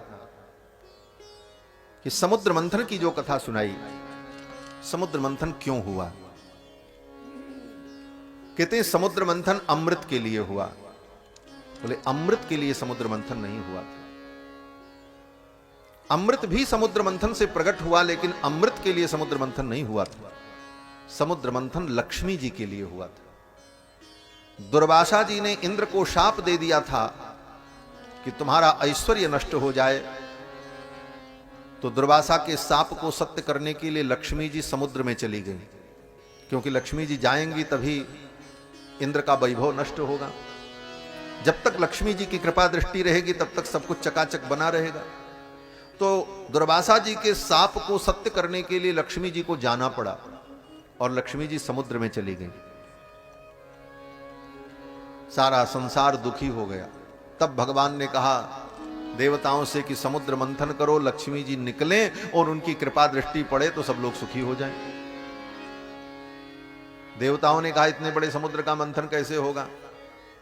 कि समुद्र मंथन की जो कथा सुनाई, समुद्र मंथन क्यों हुआ? कहते हैं समुद्र मंथन अमृत के लिए हुआ। बोले अमृत के लिए समुद्र मंथन नहीं हुआ था। अमृत भी समुद्र मंथन से प्रकट हुआ, लेकिन अमृत के लिए समुद्र मंथन नहीं हुआ था। समुद्र मंथन लक्ष्मी जी के लिए हुआ था। दुर्वासा जी ने इंद्र को शाप दे दिया था कि तुम्हारा ऐश्वर्य नष्ट हो जाए, तो दुर्वासा के शाप को सत्य करने के लिए लक्ष्मी जी समुद्र में चली गई, क्योंकि लक्ष्मी जी जाएंगी तभी इंद्र का वैभव नष्ट होगा। जब तक लक्ष्मी जी की कृपा दृष्टि रहेगी तब तक सब कुछ चकाचक बना रहेगा। तो दुर्वासा जी के शाप को सत्य करने के लिए लक्ष्मी जी को जाना पड़ा और लक्ष्मी जी समुद्र में चली गई। सारा संसार दुखी हो गया। तब भगवान ने कहा देवताओं से कि समुद्र मंथन करो, लक्ष्मी जी निकलें और उनकी कृपा दृष्टि पड़े तो सब लोग सुखी हो जाएं। देवताओं ने कहा इतने बड़े समुद्र का मंथन कैसे होगा?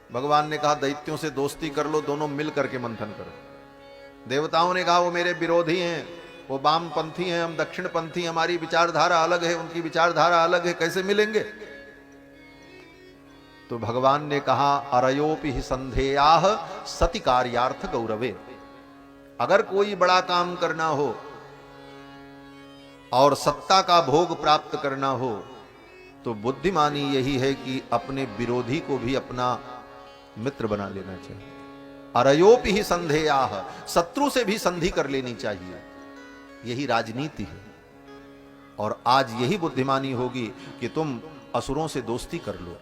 भगवान ने कहा दैत्यों से दोस्ती कर लो, दोनों मिल करके मंथन करो। देवताओं ने कहा वो मेरे विरोधी हैं, वो वामपंथी हैं, हम दक्षिणपंथी, हमारी विचारधारा अलग है, उनकी विचारधारा अलग है, कैसे मिलेंगे? तो भगवान ने कहा अरयोपि ही संधेयाः सति कार्यार्थ गौरवे। अगर कोई बड़ा काम करना हो और सत्ता का भोग प्राप्त करना हो तो बुद्धिमानी यही है कि अपने विरोधी को भी अपना मित्र बना लेना चाहिए। अरयोपि ही संधेयाः, शत्रु से भी संधि कर लेनी चाहिए। यही राजनीति है। और आज यही बुद्धिमानी होगी कि तुम असुरों से दोस्ती कर लो,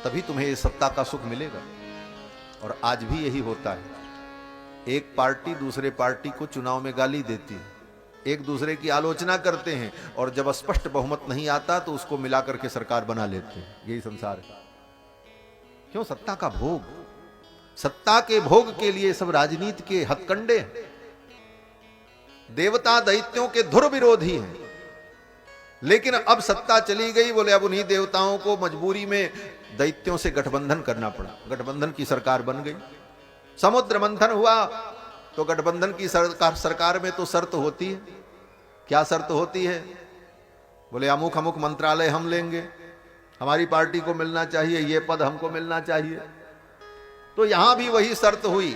तभी तुम्हें सत्ता का सुख मिलेगा। और आज भी यही होता है। एक पार्टी दूसरे पार्टी को चुनाव में गाली देती है, एक दूसरे की आलोचना करते हैं, और जब स्पष्ट बहुमत नहीं आता तो उसको मिलाकर के सरकार बना लेते हैं। यही संसार है। क्यों? सत्ता का भोग। सत्ता के भोग के लिए सब राजनीति के हथकंडे हैं। देवता दैत्यों के धुर विरोधी हैं, लेकिन अब सत्ता चली गई, बोले अब उन्हीं देवताओं को मजबूरी में दैत्यों से गठबंधन करना पड़ा। गठबंधन की सरकार बन गई। समुद्र मंथन हुआ तो गठबंधन की सरकार में तो शर्त होती है। क्या शर्त होती है? बोले अमुक अमुक मंत्रालय हम लेंगे, हमारी पार्टी को मिलना चाहिए, ये पद हमको मिलना चाहिए। तो यहां भी वही शर्त हुई।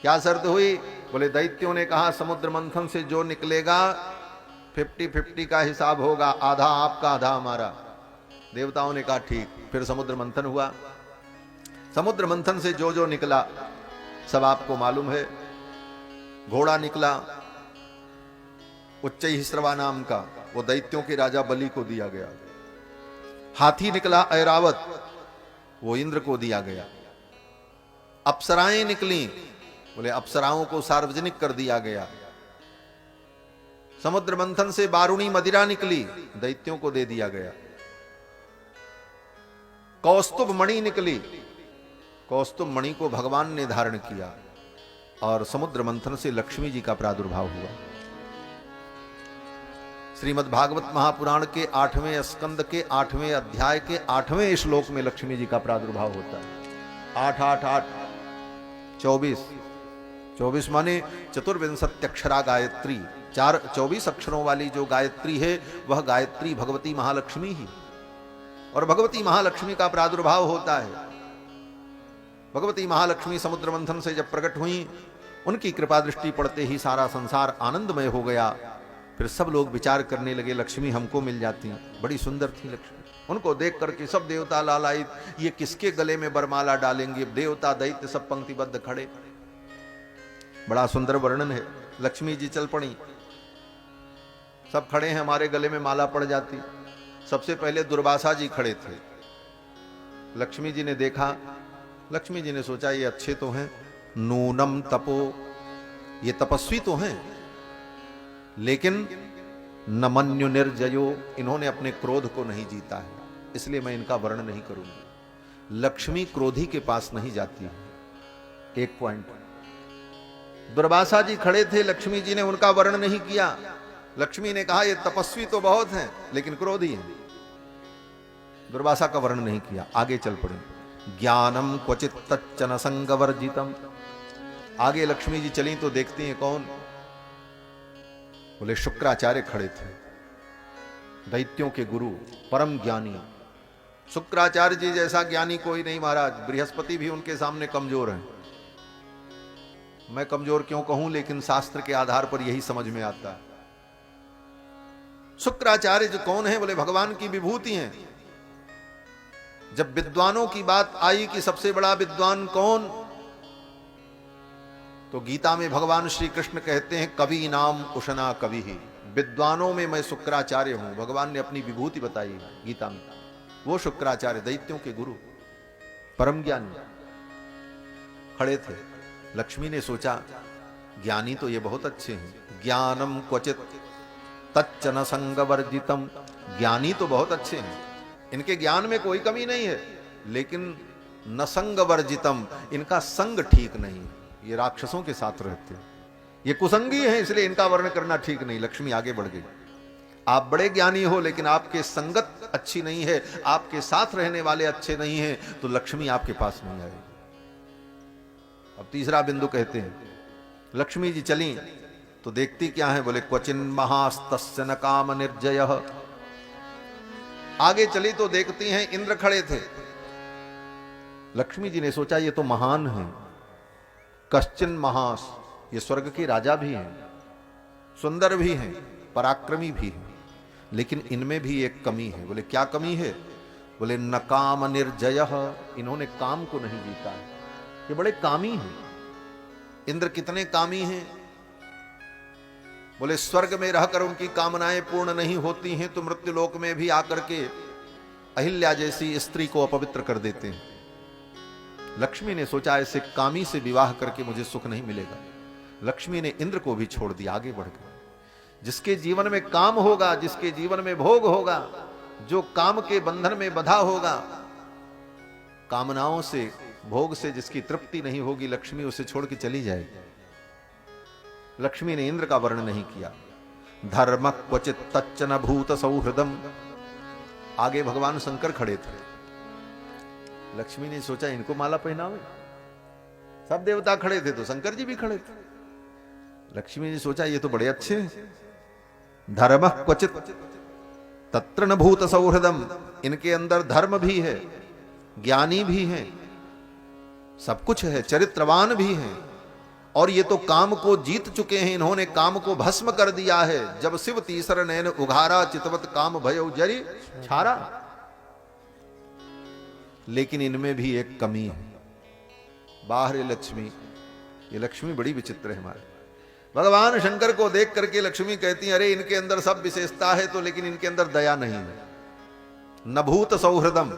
क्या शर्त हुई? बोले दैत्यों ने कहा समुद्र मंथन से जो निकलेगा 50-50 का हिसाब होगा, आधा आपका आधा हमारा। देवताओं ने कहा ठीक। फिर समुद्र मंथन हुआ। समुद्र मंथन से जो जो निकला सब आपको मालूम है। घोड़ा निकला उच्चैःश्रवा नाम का, वो दैत्यों के राजा बलि को दिया गया। हाथी निकला ऐरावत, वो इंद्र को दिया गया। अप्सराएं निकली, बोले अप्सराओं को सार्वजनिक कर दिया गया। समुद्र मंथन से बारूणी मदिरा निकली, दैत्यों को दे दिया गया। कौस्तुभ मणि निकली, कौस्तुभ मणि को भगवान ने धारण किया। और समुद्र मंथन से लक्ष्मी जी का प्रादुर्भाव हुआ। श्रीमद् भागवत महापुराण के 8वें स्कंद के 8वें अध्याय के 8वें श्लोक में लक्ष्मी जी का प्रादुर्भाव होता है। 8 8 8 24 24 माने चतुर्विंशत्यक्षरा गायत्री। 24 अक्षरों वाली जो गायत्री है वह गायत्री भगवती महालक्ष्मी ही। और भगवती महालक्ष्मी का प्रादुर्भाव होता है। भगवती महालक्ष्मी समुद्र मंथन से जब प्रकट हुई, उनकी कृपा दृष्टि पड़ते ही सारा संसार आनंदमय हो गया। फिर सब लोग विचार करने लगे लक्ष्मी हमको मिल जाती, बड़ी सुंदर थी लक्ष्मी। उनको देख करके सब देवता लालायित, ये किसके गले में बरमाला डालेंगे। देवता दैत्य सब पंक्तिबद्ध खड़े। बड़ा सुंदर वर्णन है। लक्ष्मी जी चल पड़ी, सब खड़े हैं, हमारे गले में माला पड़ जाती। सबसे पहले दुर्वासा जी खड़े थे। लक्ष्मी जी ने देखा, लक्ष्मी जी ने सोचा ये अच्छे तो हैं, नूनम तपो, ये तपस्वी तो हैं, लेकिन नमन्यु निर्जयो, इन्होंने अपने क्रोध को नहीं जीता है, इसलिए मैं इनका वर्णन नहीं करूंगा। लक्ष्मी क्रोधी के पास नहीं जाती है। एक पॉइंट। दुर्वासा जी खड़े थे, लक्ष्मी जी ने उनका वर्णन नहीं किया। लक्ष्मी ने कहा ये तपस्वी तो बहुत हैं लेकिन क्रोधी हैं। दुर्वासा का वर्णन नहीं किया, आगे चल पड़े। ज्ञानम क्वचित तच्चन संगवर्जितम। आगे लक्ष्मी जी चली तो देखती हैं कौन? बोले शुक्राचार्य खड़े थे, दैत्यों के गुरु, परम ज्ञानी। शुक्राचार्य जी जैसा ज्ञानी कोई नहीं महाराज। बृहस्पति भी उनके सामने कमजोर हैं। मैं कमजोर क्यों कहूं, लेकिन शास्त्र के आधार पर यही समझ में आता है। शुक्राचार्य जो कौन है, बोले भगवान की विभूति हैं। जब विद्वानों की बात आई कि सबसे बड़ा विद्वान कौन, तो गीता में भगवान श्री कृष्ण कहते हैं कवि नाम उशना कवि ही, विद्वानों में मैं शुक्राचार्य हूं। भगवान ने अपनी विभूति बताई गीता में। वो शुक्राचार्य दैत्यों के गुरु, परम ज्ञानी खड़े थे। लक्ष्मी ने सोचा ज्ञानी तो ये बहुत अच्छे हैं, ज्ञानम क्वचित तच्चन संगवर्जितम, ज्ञानी तो बहुत अच्छे हैं, इनके ज्ञान में कोई कमी नहीं है, लेकिन न संगवर्जितम, इनका संग ठीक नहीं है। ये राक्षसों के साथ रहते हैं, ये कुसंगी हैं, इसलिए इनका वर्ण करना ठीक नहीं। लक्ष्मी आगे बढ़ गई। आप बड़े ज्ञानी हो, लेकिन आपके संगत अच्छी नहीं है, आपके साथ रहने वाले अच्छे नहीं हैं, तो लक्ष्मी आपके पास नहीं आएगी। अब तीसरा बिंदु कहते हैं, लक्ष्मी जी चली तो देखती क्या है, बोले क्वचिन महास्तस्य न काम निर्जयः। आगे चली तो देखती हैं इंद्र खड़े थे। लक्ष्मी जी ने सोचा ये तो महान है, कश्चिन महास, ये स्वर्ग के राजा भी हैं, सुंदर भी हैं, पराक्रमी भी हैं, लेकिन इनमें भी एक कमी है। बोले क्या कमी है, बोले न काम निर्जयः, इन्होंने काम को नहीं जीता है, ये बड़े कामी हैं। इंद्र कितने कामी हैं, बोले स्वर्ग में रहकर उनकी कामनाएं पूर्ण नहीं होती हैं, तो मृत्युलोक में भी आकर के अहिल्या जैसी स्त्री को अपवित्र कर देते हैं। लक्ष्मी ने सोचा ऐसे कामी से विवाह करके मुझे सुख नहीं मिलेगा। लक्ष्मी ने इंद्र को भी छोड़ दिया, आगे बढ़ गए। जिसके जीवन में काम होगा, जिसके जीवन में भोग होगा, जो काम के बंधन में बंधा होगा, कामनाओं से, भोग से जिसकी तृप्ति नहीं होगी, लक्ष्मी उसे छोड़ के चली जाएगी। लक्ष्मी ने इंद्र का वर्ण नहीं किया। धर्म क्वचित तच्चन भूत सौहृदम, आगे भगवान शंकर खड़े थे। लक्ष्मी ने सोचा इनको माला पहनावे, सब देवता खड़े थे तो शंकर जी भी खड़े थे। लक्ष्मी ने सोचा ये तो बड़े अच्छे हैं। धर्म क्वचित तत्र न भूत सौहृदम, इनके अंदर धर्म भी है, ज्ञानी भी है, सब कुछ है, चरित्रवान भी हैं, और ये तो काम को जीत चुके हैं, इन्होंने काम को भस्म कर दिया है। जब शिव तीसर नैन उघारा, चितवत काम भयो जरी छारा। लेकिन इनमें भी एक कमी है। बाहर लक्ष्मी, ये लक्ष्मी बड़ी विचित्र है हमारे। भगवान शंकर को देख करके लक्ष्मी कहती है, अरे इनके अंदर सब विशेषता है तो, लेकिन इनके अंदर दया नहीं है। न भूत सौहृदम,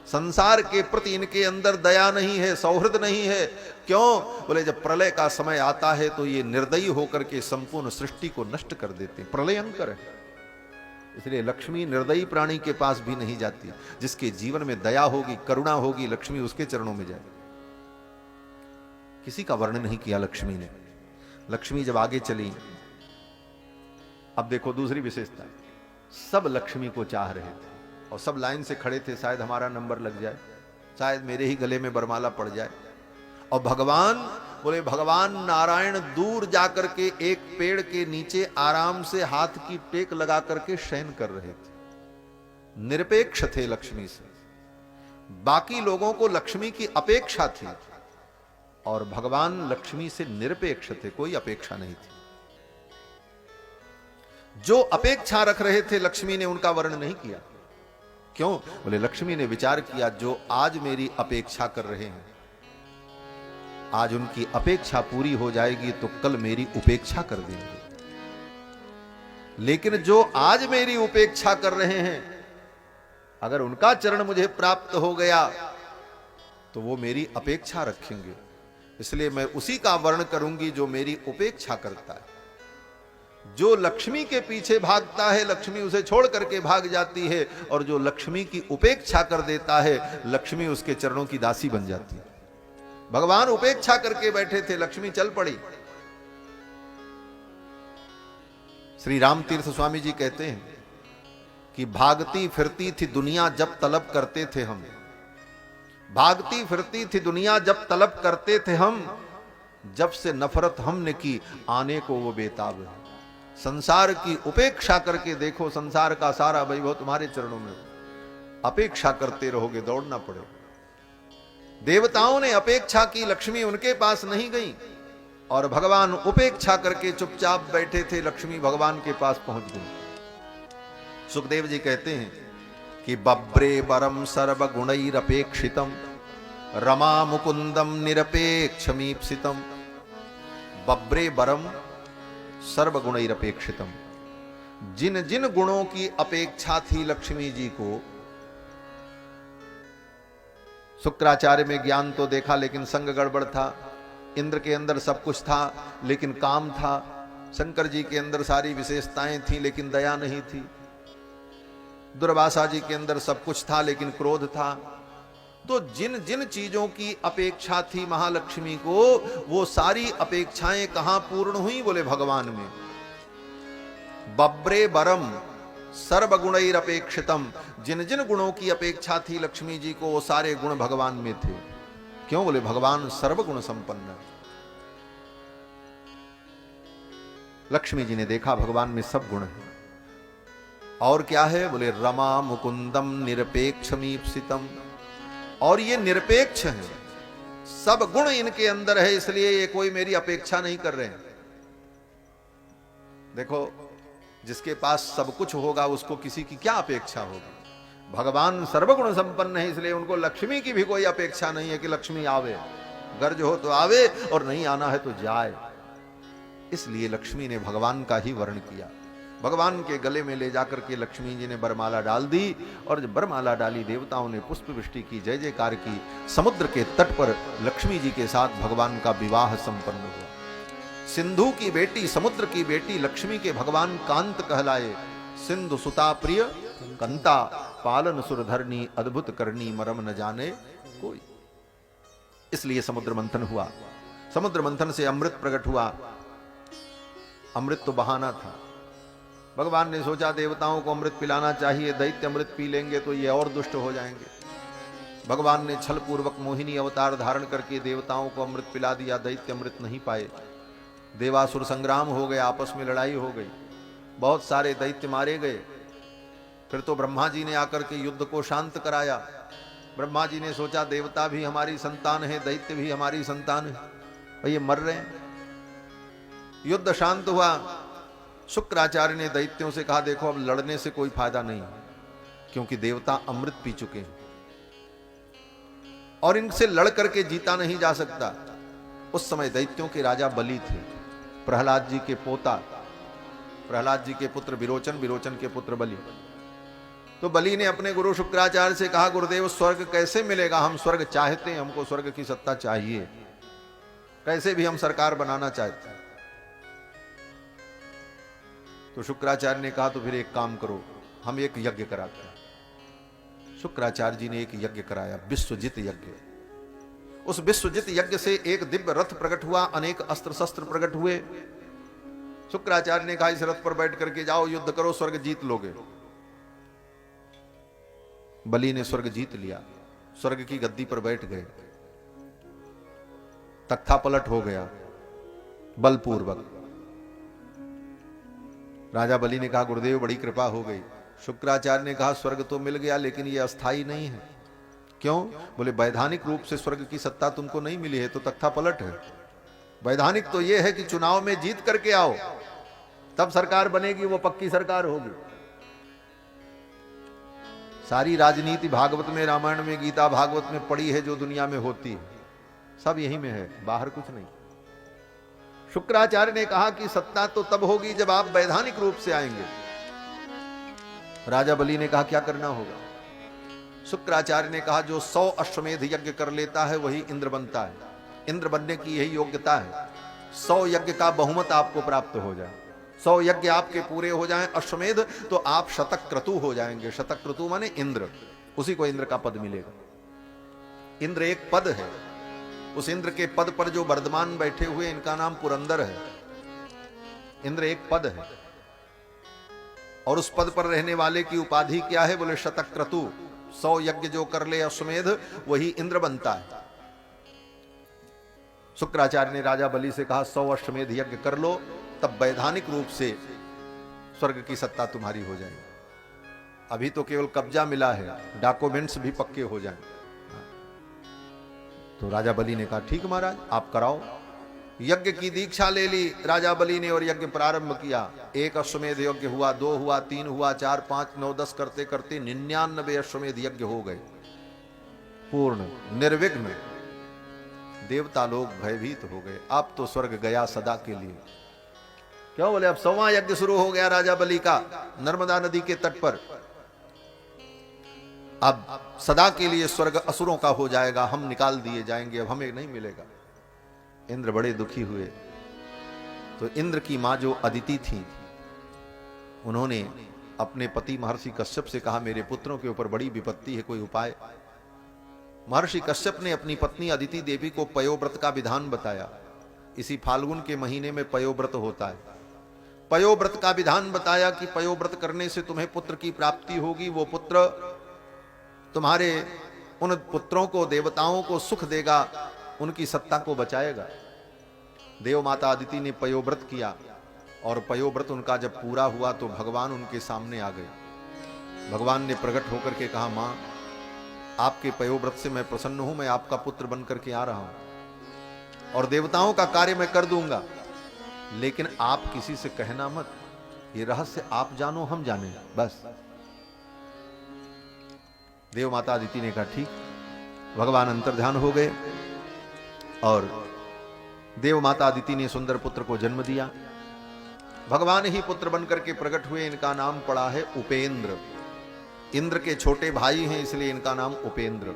संसार के प्रति इनके अंदर दया नहीं है, सौहृद नहीं है। क्यों, बोले जब प्रलय का समय आता है तो ये निर्दयी होकर के संपूर्ण सृष्टि को नष्ट कर देते हैं, प्रलयंकर है। इसलिए लक्ष्मी निर्दयी प्राणी के पास भी नहीं जाती। जिसके जीवन में दया होगी, करुणा होगी, लक्ष्मी उसके चरणों में जाए। किसी का वर्णन नहीं किया लक्ष्मी ने। लक्ष्मी जब आगे चली, अब देखो दूसरी विशेषता, सब लक्ष्मी को चाह रहे थे और सब लाइन से खड़े थे, शायद हमारा नंबर लग जाए, शायद मेरे ही गले में बरमाला पड़ जाए। और भगवान, बोले भगवान नारायण दूर जाकर के एक पेड़ के नीचे आराम से हाथ की टेक लगा करके शयन कर रहे थे। निरपेक्ष थे लक्ष्मी से। बाकी लोगों को लक्ष्मी की अपेक्षा थी और भगवान लक्ष्मी से निरपेक्ष थे, कोई अपेक्षा नहीं थी। जो अपेक्षा रख रहे थे लक्ष्मी ने उनका वर्णन नहीं किया। क्यों, बोले लक्ष्मी ने विचार किया जो आज मेरी अपेक्षा कर रहे हैं, आज उनकी अपेक्षा पूरी हो जाएगी तो कल मेरी उपेक्षा कर देंगे। लेकिन जो आज मेरी उपेक्षा कर रहे हैं, अगर उनका चरण मुझे प्राप्त हो गया तो वो मेरी अपेक्षा रखेंगे। इसलिए मैं उसी का वर्ण करूंगी जो मेरी उपेक्षा करता है। जो लक्ष्मी के पीछे भागता है, लक्ष्मी उसे छोड़ करके भाग जाती है, और जो लक्ष्मी की उपेक्षा कर देता है, लक्ष्मी उसके चरणों की दासी बन जाती है। भगवान उपेक्षा करके बैठे थे, लक्ष्मी चल पड़ी। श्री राम तीर्थ स्वामी जी कहते हैं कि भागती फिरती थी दुनिया जब तलब करते थे हम, भागती फिरती थी दुनिया जब तलब करते थे हम, जब से नफरत हमने की आने को वो बेताब है। संसार की उपेक्षा करके देखो, संसार का सारा वैभव तुम्हारे चरणों में। अपेक्षा करते रहोगे, दौड़ना पड़ेगा। देवताओं ने अपेक्षा की, लक्ष्मी उनके पास नहीं गई, और भगवान उपेक्षा करके चुपचाप बैठे थे, लक्ष्मी भगवान के पास पहुंच गई। सुखदेव जी कहते हैं कि बब्रे बरम सर्व गुणैरपेक्षितम रमा मुकुंदम निरपेक्षमीप्सितम। बब्रे बरम सर्व गुणैरपेक्षितम, जिन जिन गुणों की अपेक्षा थी लक्ष्मी जी को। शुक्राचार्य में ज्ञान तो देखा लेकिन संग गड़बड़ था, इंद्र के अंदर सब कुछ था लेकिन काम था, शंकर जी के अंदर सारी विशेषताएं थी लेकिन दया नहीं थी, दुर्वासा जी के अंदर सब कुछ था लेकिन क्रोध था। तो जिन जिन चीजों की अपेक्षा थी महालक्ष्मी को, वो सारी अपेक्षाएं कहां पूर्ण हुई? बोले भगवान में। बब्रे बरम सर्व गुणैरपेक्षितम, जिन जिन गुणों की अपेक्षा थी लक्ष्मी जी को, वो सारे गुण भगवान में थे। क्यों? बोले भगवान सर्वगुण संपन्न। लक्ष्मी जी ने देखा भगवान में सब गुण है। और क्या है? बोले रमा मुकुंदम निरपेक्षमीप्सितम, और ये निरपेक्ष है, सब गुण इनके अंदर है, इसलिए ये कोई मेरी अपेक्षा नहीं कर रहे हैं। देखो, जिसके पास सब कुछ होगा उसको किसी की क्या अपेक्षा होगी? भगवान सर्वगुण संपन्न है, इसलिए उनको लक्ष्मी की भी कोई अपेक्षा नहीं है कि लक्ष्मी आवे, गर्ज हो तो आवे और नहीं आना है तो जाए। इसलिए लक्ष्मी ने भगवान का ही वर्ण किया। भगवान के गले में ले जाकर के लक्ष्मी जी ने बरमाला डाल दी, और जब बरमाला डाली देवताओं ने पुष्प वृष्टि की, जय जयकार की। समुद्र के तट पर लक्ष्मी जी के साथ भगवान का विवाह संपन्न हुआ। सिंधु की बेटी, समुद्र की बेटी लक्ष्मी के भगवान कांत कहलाए। सिंधु सुता प्रिय कंता, पालन सुरधरनी, अद्भुत करनी, मरम न जाने कोई। इसलिए समुद्र मंथन हुआ। समुद्र मंथन से अमृत प्रकट हुआ। अमृत तो बहाना था। भगवान ने सोचा देवताओं को अमृत पिलाना चाहिए, दैत्य अमृत पी लेंगे तो ये और दुष्ट हो जाएंगे। भगवान ने छल पूर्वक मोहिनी अवतार धारण करके देवताओं को अमृत पिला दिया, दैत्य अमृत नहीं पाए। देवासुर संग्राम हो गया, आपस में लड़ाई हो गई, बहुत सारे दैत्य मारे गए। फिर तो ब्रह्मा जी ने आकर के युद्ध को शांत कराया। ब्रह्मा जी ने सोचा देवता भी हमारी संतान है, दैत्य भी हमारी संतान है, और ये मर रहे हैं। युद्ध शांत हुआ। शुक्राचार्य ने दैत्यों से कहा देखो अब लड़ने से कोई फायदा नहीं, क्योंकि देवता अमृत पी चुके हैं और इनसे लड़ करके जीता नहीं जा सकता। उस समय दैत्यों के राजा बलि थे, प्रहलाद जी के पोता, प्रहलाद जी के पुत्र विरोचन, विरोचन के पुत्र बलि। तो बलि ने अपने गुरु शुक्राचार्य से कहा गुरुदेव स्वर्ग कैसे मिलेगा? हम स्वर्ग चाहते हैं, हमको स्वर्ग की सत्ता चाहिए, कैसे भी हम सरकार बनाना चाहते हैं। तो शुक्राचार्य ने कहा तो फिर एक काम करो, हम एक यज्ञ कराते हैं। शुक्राचार्य जी ने एक यज्ञ कराया, विश्वजित यज्ञ। उस विश्वजित यज्ञ से एक दिव्य रथ प्रकट हुआ, अनेक अस्त्र शस्त्र प्रकट हुए। शुक्राचार्य ने कहा इस रथ पर बैठ करके जाओ, युद्ध करो, स्वर्ग जीत लोगे। बलि ने स्वर्ग जीत लिया, स्वर्ग की गद्दी पर बैठ गए। तख्ता पलट हो गया बलपूर्वक। राजा बलि ने कहा गुरुदेव बड़ी कृपा हो गई। शुक्राचार्य ने कहा स्वर्ग तो मिल गया लेकिन यह अस्थाई नहीं है। क्यों? बोले वैधानिक रूप से स्वर्ग की सत्ता तुमको नहीं मिली है तो तख्ता पलट है। वैधानिक तो यह है कि चुनाव में जीत करके आओ, तब सरकार बनेगी, वो पक्की सरकार होगी। सारी राजनीति भागवत में, रामायण में, गीता भागवत में पड़ी है, जो दुनिया में होती है सब यही में है, बाहर कुछ नहीं। शुक्राचार्य ने कहा कि सत्ता तो तब होगी जब आप वैधानिक रूप से आएंगे। राजा बलि ने कहा क्या करना होगा? शुक्राचार्य ने कहा जो 100 अश्वमेध यज्ञ कर लेता है वही इंद्र बनता है। इंद्र बनने की यही योग्यता है, 100 यज्ञ का बहुमत आपको प्राप्त हो जाए, 100 यज्ञ आपके पूरे हो जाएं अश्वमेध, तो आप शतक्रतु हो जाएंगे। शतक्रतु माने इंद्र, उसी को इंद्र का पद मिलेगा। इंद्र एक पद है, उस इंद्र के पद पर जो वर्धमान बैठे हुए इनका नाम पुरंदर है। इंद्र एक पद है और उस पद पर रहने वाले की उपाधि क्या है? बोले शतक्रतु। 100 यज्ञ जो कर ले अश्वमेध वही इंद्र बनता है। शुक्राचार्य ने राजा बलि से कहा 100 अश्वमेध यज्ञ कर लो, तब वैधानिक रूप से स्वर्ग की सत्ता तुम्हारी हो जाएगी। अभी तो केवल कब्जा मिला है, डॉक्यूमेंट्स भी पक्के हो जाएं। तो राजा बलि ने कहा ठीक महाराज आप कराओ। यज्ञ की दीक्षा ले ली राजा बलि ने और यज्ञ प्रारंभ किया। 1 अश्वमेध यज्ञ हुआ, 2 हुआ, 3 हुआ, 4, 5, 9, 10 करते करते 99 अश्वमेध यज्ञ हो गए पूर्ण निर्विघ्न। देवता लोग भयभीत हो गए, अब तो स्वर्ग गया सदा के लिए। क्यों बोले अब 100वां यज्ञ शुरू हो गया राजा बलि का नर्मदा नदी के तट पर। अब सदा के लिए स्वर्ग असुरों का हो जाएगा, हम निकाल दिए जाएंगे, अब हमें नहीं मिलेगा। इंद्र बड़े दुखी हुए। तो इंद्र की मां जो अदिति थी, उन्होंने अपने पति महर्षि कश्यप से कहा मेरे पुत्रों के ऊपर बड़ी विपत्ति है, कोई उपाय। महर्षि कश्यप ने अपनी पत्नी अदिति देवी को पयोव्रत का विधान बताया। इसी फाल्गुन के महीने में पयोव्रत होता है। पयोव्रत का विधान बताया कि पयोव्रत करने से तुम्हें पुत्र की प्राप्ति होगी, वो पुत्र तुम्हारे उन पुत्रों को, देवताओं को सुख देगा, उनकी सत्ता को बचाएगा। देव माता अदिति ने पयोव्रत किया और पयोव्रत उनका जब पूरा हुआ तो भगवान उनके सामने आ गए। भगवान ने प्रकट होकर के कहा मां आपके पयोव्रत से मैं प्रसन्न हूं, मैं आपका पुत्र बनकर के आ रहा हूं और देवताओं का कार्य मैं कर दूंगा, लेकिन आप किसी से कहना मत, ये रहस्य आप जानो हम जाने बस। देव माता अदिति ने कहा ठीक। भगवान अंतर्ध्यान हो गए और देव माता अदिति ने सुंदर पुत्र को जन्म दिया। भगवान ही पुत्र बनकर के प्रकट हुए। इनका नाम पड़ा है उपेंद्र। इंद्र के छोटे भाई हैं इसलिए इनका नाम उपेंद्र।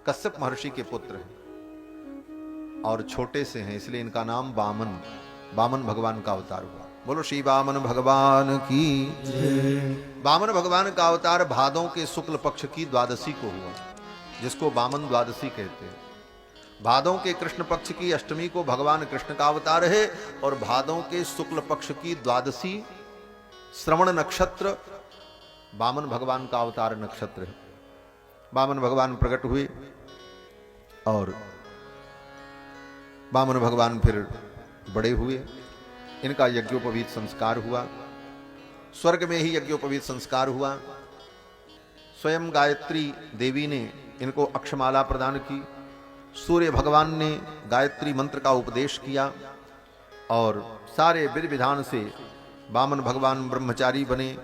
कश्यप महर्षि के पुत्र हैं और छोटे से हैं इसलिए इनका नाम वामन। वामन भगवान का अवतार हुआ। बोलो श्री वामन भगवान की जय। वामन भगवान का अवतार भादों के शुक्ल पक्ष की द्वादशी को हुआ, जिसको वामन द्वादशी कहते हैं। भादों के कृष्ण पक्ष की अष्टमी को भगवान कृष्ण का अवतार है और भादों के शुक्ल पक्ष की द्वादशी श्रवण नक्षत्र वामन भगवान का अवतार नक्षत्र है। वामन भगवान प्रकट हुए और वामन भगवान फिर बड़े हुए। इनका यज्ञोपवीत संस्कार हुआ, स्वर्ग में ही यज्ञोपवीत संस्कार हुआ। स्वयं गायत्री देवी ने इनको अक्षमाला प्रदान की। सूर्य भगवान ने गायत्री मंत्र का उपदेश किया और सारे विधि विधान से वामन भगवान ब्रह्मचारी बने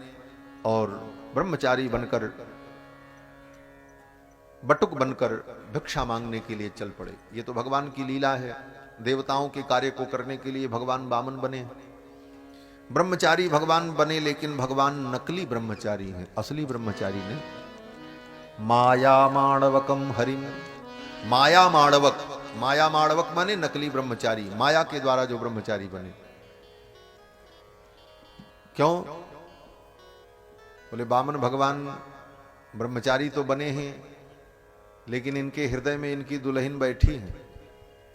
और ब्रह्मचारी बनकर बटुक बनकर भिक्षा मांगने के लिए चल पड़े। ये तो भगवान की लीला है। देवताओं के कार्य को करने के लिए भगवान वामन बने। ब्रह्मचारी भगवान बने लेकिन भगवान नकली ब्रह्मचारी हैं, असली ब्रह्मचारी नहीं। माया माणवकम हरिम। माया माणवक, माया माणवक माने नकली ब्रह्मचारी, माया के द्वारा जो ब्रह्मचारी बने। क्यों? बोले वामन भगवान ब्रह्मचारी तो बने हैं लेकिन इनके हृदय में इनकी दुल्हन बैठी है।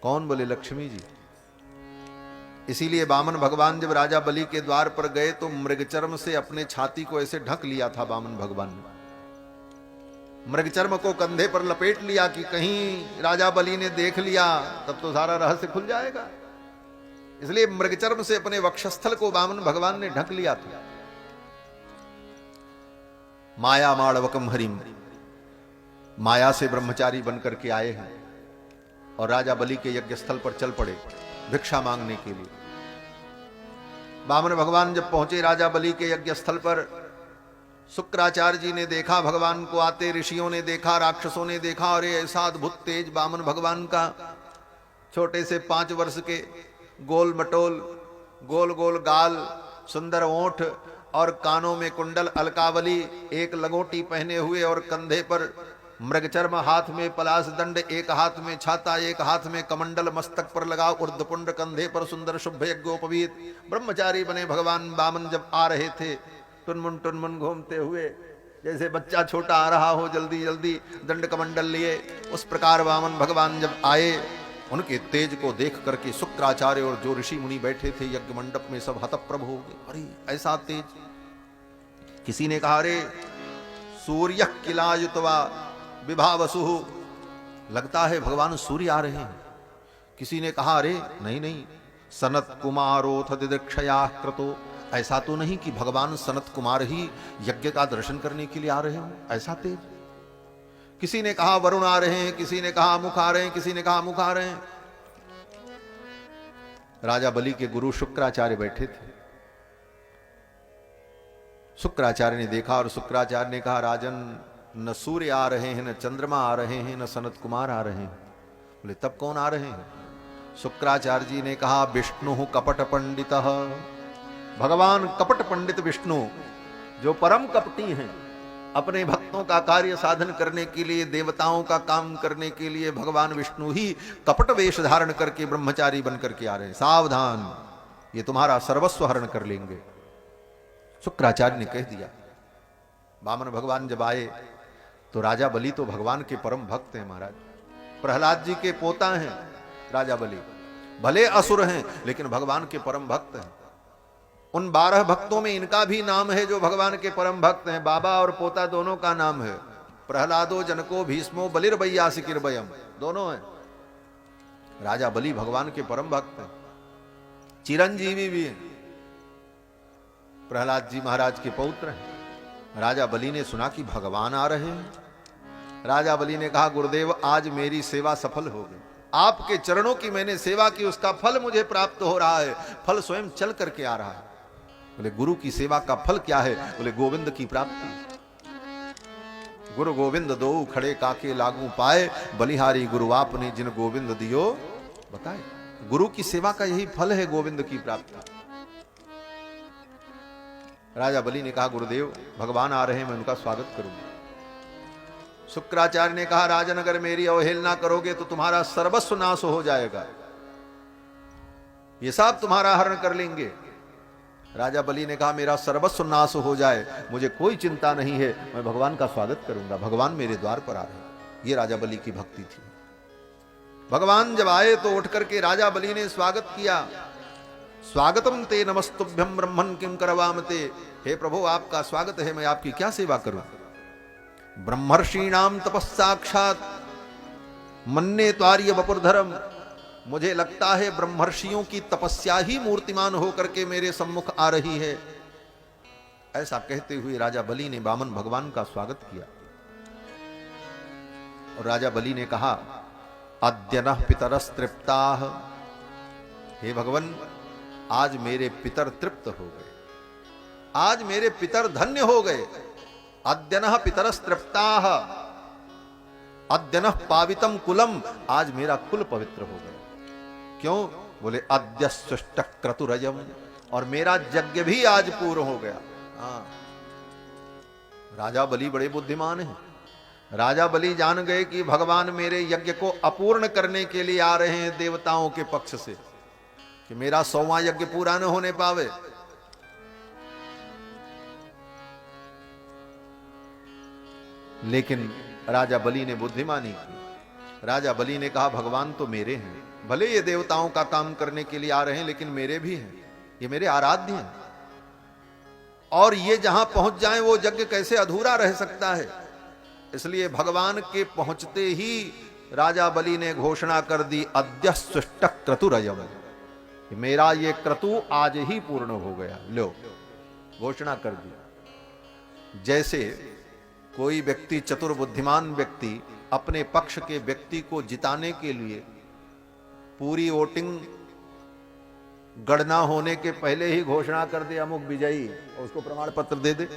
कौन? बोले लक्ष्मी जी। इसीलिए वामन भगवान जब राजा बलि के द्वार पर गए तो मृगचर्म से अपने छाती को ऐसे ढक लिया था वामन भगवान ने। मृगचर्म को कंधे पर लपेट लिया कि कहीं राजा बलि ने देख लिया तब तो सारा रहस्य खुल जाएगा। इसलिए मृगचर्म से अपने वक्षस्थल को वामन भगवान ने ढक लिया था। माया माणवकम हरिम, माया से ब्रह्मचारी बनकर के आए हैं और राजा बलि के यज्ञ स्थल पर चल पड़े भिक्षा मांगने के लिए। वामन भगवान जब पहुंचे राजा बलि के यज्ञ स्थल पर, शुक्राचार्य जी ने देखा भगवान को आते, ऋषियों ने देखा, राक्षसों ने देखा और ये ऐसा अद्भुत तेज वामन भगवान का। छोटे से 5 वर्ष के, गोल मटोल, गोल गोल गाल, सुंदर ओंठ और कानों में कुंडल, अलकावली, एक लंगोटी पहने हुए और कंधे पर मृगचर्म, हाथ में पलाश दंड, एक हाथ में छाता, एक हाथ में कमंडल, मस्तक पर लगा ऊर्ध्वपुंड, कंधे पर सुंदर शुभ यज्ञोपवीत ब्रह्मचारी बने भगवान वामन जब आ रहे थे टुनमुन घूमते हुए, जैसे बच्चा छोटा आ रहा हो जल्दी जल्दी दंड कमंडल लिए, उस प्रकार वामन भगवान जब आए उनके तेज को देख करके शुक्राचार्य और जो ऋषि मुनि बैठे थे यज्ञ मंडप में सब हतप्रभ हो गए। अरे ऐसा तेज! किसी ने कहा अरे सूर्य किलायुतवा विभावसु, लगता है भगवान सूर्य आ रहे हैं। किसी ने कहा अरे नहीं नहीं, सनत कुमारोथ दिदक्षया क्रतो ऐसा तो नहीं कि भगवान सनत कुमार ही यज्ञ का दर्शन करने के लिए आ रहे हो, ऐसा तेज। किसी ने कहा वरुण आ रहे हैं, किसी ने कहा मुख आ रहे हैं, किसी ने कहा मुख आ रहे हैं। राजा बलि के गुरु शुक्राचार्य बैठे थे। शुक्राचार्य ने देखा और शुक्राचार्य ने कहा राजन, न सूर्य आ रहे हैं, न चंद्रमा आ रहे हैं, न सनत कुमार आ रहे हैं। बोले तब कौन आ रहे हैं? शुक्राचार्य जी ने कहा विष्णु कपट पंडित, भगवान कपट पंडित विष्णु जो परम कपटी हैं, अपने भक्तों का कार्य साधन करने के लिए, देवताओं का काम करने के लिए भगवान विष्णु ही कपट वेश धारण करके ब्रह्मचारी बन करके आ रहे हैं। सावधान, ये तुम्हारा सर्वस्व हरण कर लेंगे। शुक्राचार्य ने कह दिया। वामन भगवान जब आए तो राजा बलि तो भगवान के परम भक्त हैं महाराज, प्रहलाद जी के पोता हैं राजा बलि, भले असुर हैं लेकिन भगवान के परम भक्त हैं। उन 12 भक्तों में इनका भी नाम है जो भगवान के परम भक्त हैं। बाबा और पोता दोनों का नाम है, प्रहलादो जनको भीष्मो बलिर्वैयासिकिर्वयम्, दोनों हैं। राजा बलि भगवान के परम भक्त हैं, चिरंजीवी भी हैं, प्रहलाद जी महाराज के पौत्र हैं। राजा बलि ने सुना कि भगवान आ रहे हैं। राजा बलि ने कहा गुरुदेव आज मेरी सेवा सफल हो गई, आपके चरणों की मैंने सेवा की, उसका फल मुझे प्राप्त हो रहा है, फल स्वयं चल करके आ रहा है। बोले गुरु की सेवा का फल क्या है? बोले गोविंद की प्राप्ति। गुरु गोविंद दो खड़े काके लागू पाए, बलिहारी गुरु आपने जिन गोविंद दियो बताए। गुरु की सेवा का यही फल है, गोविंद की प्राप्ति। राजा बलि ने कहा गुरुदेव भगवान आ रहे हैं, मैं उनका स्वागत करूंगा। शुक्राचार्य ने कहा राजन अगर मेरी अवहेलना करोगे तो तुम्हारा सर्वस्व नाश हो जाएगा, ये सब तुम्हारा हरण कर लेंगे। राजा बलि ने कहा मेरा सर्वस्व नाश हो जाए मुझे कोई चिंता नहीं है, मैं भगवान का स्वागत करूंगा, भगवान मेरे द्वार पर आ रहे हैं। ये राजा बलि की भक्ति थी। भगवान जब आए तो उठ करके राजा बलि ने स्वागत किया। स्वागतम ते नमस्तुभ्यम ब्रह्मन् किम करवाम ते, हे प्रभु आपका स्वागत है, मैं आपकी क्या सेवा करूं। ब्रह्मर्षीणाम तपस्साक्षात मन्ने त्वार्य वपुर्धरम, मुझे लगता है ब्रह्मर्षियों की तपस्या ही मूर्तिमान होकर के मेरे सम्मुख आ रही है। ऐसा कहते हुए राजा बलि ने वामन भगवान का स्वागत किया। और राजा बलि ने कहा अद्यनः पितरस्तृप्ताः, हे भगवान आज मेरे पितर तृप्त हो गए, आज मेरे पितर धन्य हो गए। अद्यनः पितरस्तृप्ताः अद्यनः पावितम कुलम, आज मेरा कुल पवित्र हो गया। क्यों? बोले अद्य सुष्ट क्रतुरयम, और मेरा यज्ञ भी आज पूर्ण हो गया। हाँ, राजा बलि बड़े बुद्धिमान हैं। राजा बलि जान गए कि भगवान मेरे यज्ञ को अपूर्ण करने के लिए आ रहे हैं देवताओं के पक्ष से, कि मेरा 100वां यज्ञ पूरा न होने पावे। लेकिन राजा बलि ने बुद्धिमानी की। राजा बलि ने कहा भगवान तो मेरे हैं, भले ये देवताओं का काम करने के लिए आ रहे हैं लेकिन मेरे भी हैं, ये मेरे आराध्य हैं, और ये जहां पहुंच जाएं वो यज्ञ कैसे अधूरा रह सकता है। इसलिए भगवान के पहुंचते ही राजा बलि ने घोषणा कर दी अद्य सुष्ट क्रतुरयम, मेरा ये क्रतु आज ही पूर्ण हो गया। लो, घोषणा कर दी। जैसे कोई व्यक्ति, चतुर बुद्धिमान व्यक्ति, अपने पक्ष के व्यक्ति को जिताने के लिए पूरी वोटिंग गणना होने के पहले ही घोषणा कर दे अमुक विजयी, और उसको प्रमाण पत्र दे दे,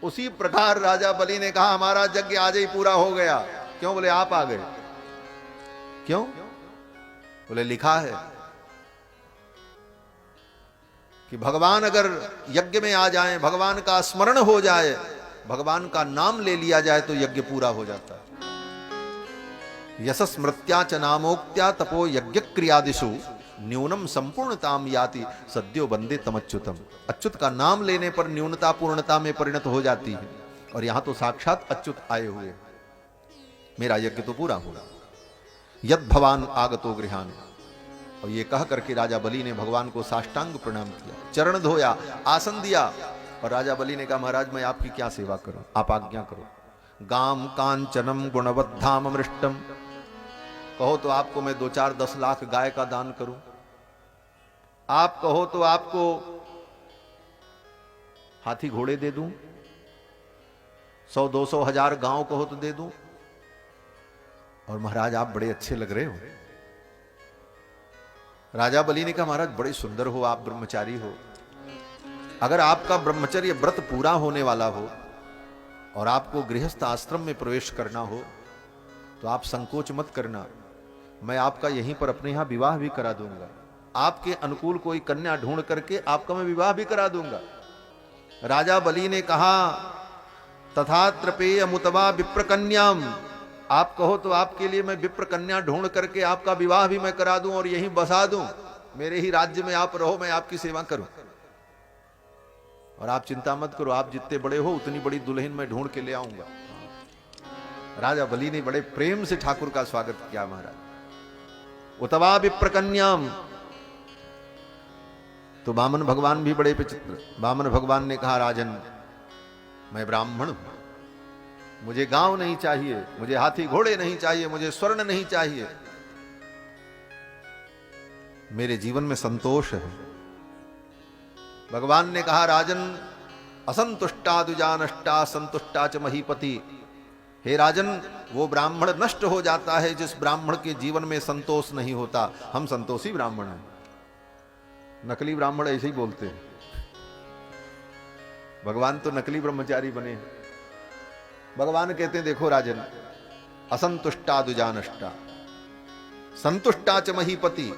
उसी प्रकार राजा बलि ने कहा हमारा यज्ञ आज ही पूरा हो गया। क्यों? बोले आप आ गए। क्यों? बोले लिखा है कि भगवान अगर यज्ञ में आ जाएं, भगवान का स्मरण हो जाए, भगवान का नाम ले लिया जाए तो यज्ञ पूरा हो जाता है। यशस्मृत्या च नामोक्त्या तपो यज्ञ क्रियादिषु न्यूनम संपूर्णताम याति सद्यो बंदे तमच्युतम। अच्युत का नाम लेने पर न्यूनता पूर्णता में परिणत हो जाती है, और यहां तो साक्षात अच्युत आए हुए, मेरा यज्ञ तो पूरा होगा। यद भवान आगतो गृहान, और ये कह करके राजा बलि ने भगवान को साष्टांग प्रणाम किया, चरण धोया, आसन दिया, और राजा बलि ने कहा महाराज मैं आपकी क्या सेवा करूं, आप आज्ञा करो। गाम कांचनम गुणवद्धाम अमृष्टम, कहो तो आपको मैं 2-4-10 लाख गाय का दान करूं, आप कहो तो आपको हाथी घोड़े दे दूं, 100-200 हजार गांव को हो तो दे दूं। और महाराज आप बड़े अच्छे लग रहे हो। राजा बलि ने कहा महाराज बड़े सुंदर हो आप, ब्रह्मचारी हो, अगर आपका ब्रह्मचर्य व्रत पूरा होने वाला हो और आपको गृहस्थ आश्रम में प्रवेश करना हो तो आप संकोच मत करना, मैं आपका यहीं पर अपने यहां विवाह भी करा दूंगा। आपके अनुकूल कोई कन्या ढूंढ करके आपका मैं विवाह भी करा दूंगा। राजा बलि ने कहा तथा त्रपेय मुतवा विप्र कन्याम, आप कहो तो आपके लिए मैं विप्र कन्या ढूंढ करके आपका विवाह भी मैं करा दूं और यहीं बसा दूं, मेरे ही राज्य में आप रहो, मैं आपकी सेवा करूं। और आप चिंता मत करो, आप जितने बड़े हो उतनी बड़ी दुल्हन मैं ढूंढ के ले आऊंगा। राजा बलि ने बड़े प्रेम से ठाकुर का स्वागत किया महाराज। उतवा विप्र कन्याम। तो वामन भगवान भी बड़े विचित्र। वामन भगवान ने कहा राजन मैं ब्राह्मण हूं, मुझे गांव नहीं चाहिए, मुझे हाथी घोड़े नहीं चाहिए, मुझे स्वर्ण नहीं चाहिए, मेरे जीवन में संतोष है। भगवान ने कहा राजन असंतुष्टा दुजा नष्टा संतुष्टा च महीपति। हे राजन वो ब्राह्मण नष्ट हो जाता है जिस ब्राह्मण के जीवन में संतोष नहीं होता। हम संतोषी ब्राह्मण हैं, नकली ब्राह्मण ऐसे ही बोलते हैं। भगवान तो नकली ब्रह्मचारी बने हैं। भगवान कहते हैं देखो राजन असंतुष्टा दुजा नष्टा संतुष्टा च महीपति।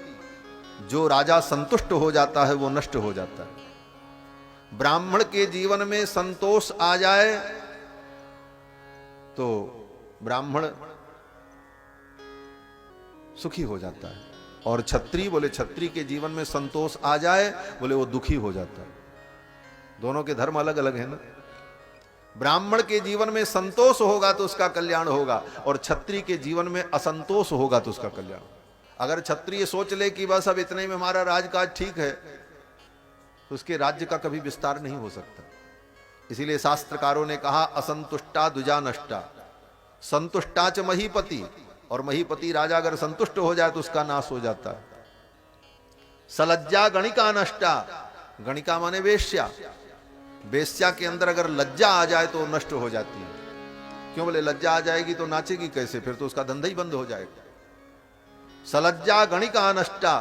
जो राजा संतुष्ट हो जाता है वो नष्ट हो जाता है। ब्राह्मण के जीवन में संतोष आ जाए तो ब्राह्मण सुखी हो जाता है, और क्षत्रिय बोले क्षत्रिय के जीवन में संतोष आ जाए बोले वो दुखी हो जाता है। दोनों के धर्म अलग अलग है ना। ब्राह्मण के जीवन में संतोष होगा तो उसका कल्याण होगा, और क्षत्रिय के जीवन में असंतोष होगा तो उसका कल्याण। अगर क्षत्रिय सोच ले कि बस अब इतने में हमारा राजकाज ठीक है तो उसके राज्य का कभी विस्तार नहीं हो सकता। इसीलिए शास्त्रकारों ने कहा असंतुष्टा दुजा नष्टा संतुष्टा च महीपति। और महीपति राजा अगर संतुष्ट हो जाए तो उसका नाश हो जाता है। सलज्जा गणिका नष्टा, गणिका माने वेश्या, वेश्या के अंदर अगर लज्जा आ जाए तो नष्ट हो जाती है। क्यों बोले लज्जा आ जाएगी तो नाचेगी कैसे, फिर तो उसका धंधा ही बंद हो जाएगा। सलज्जा गणिका नष्टा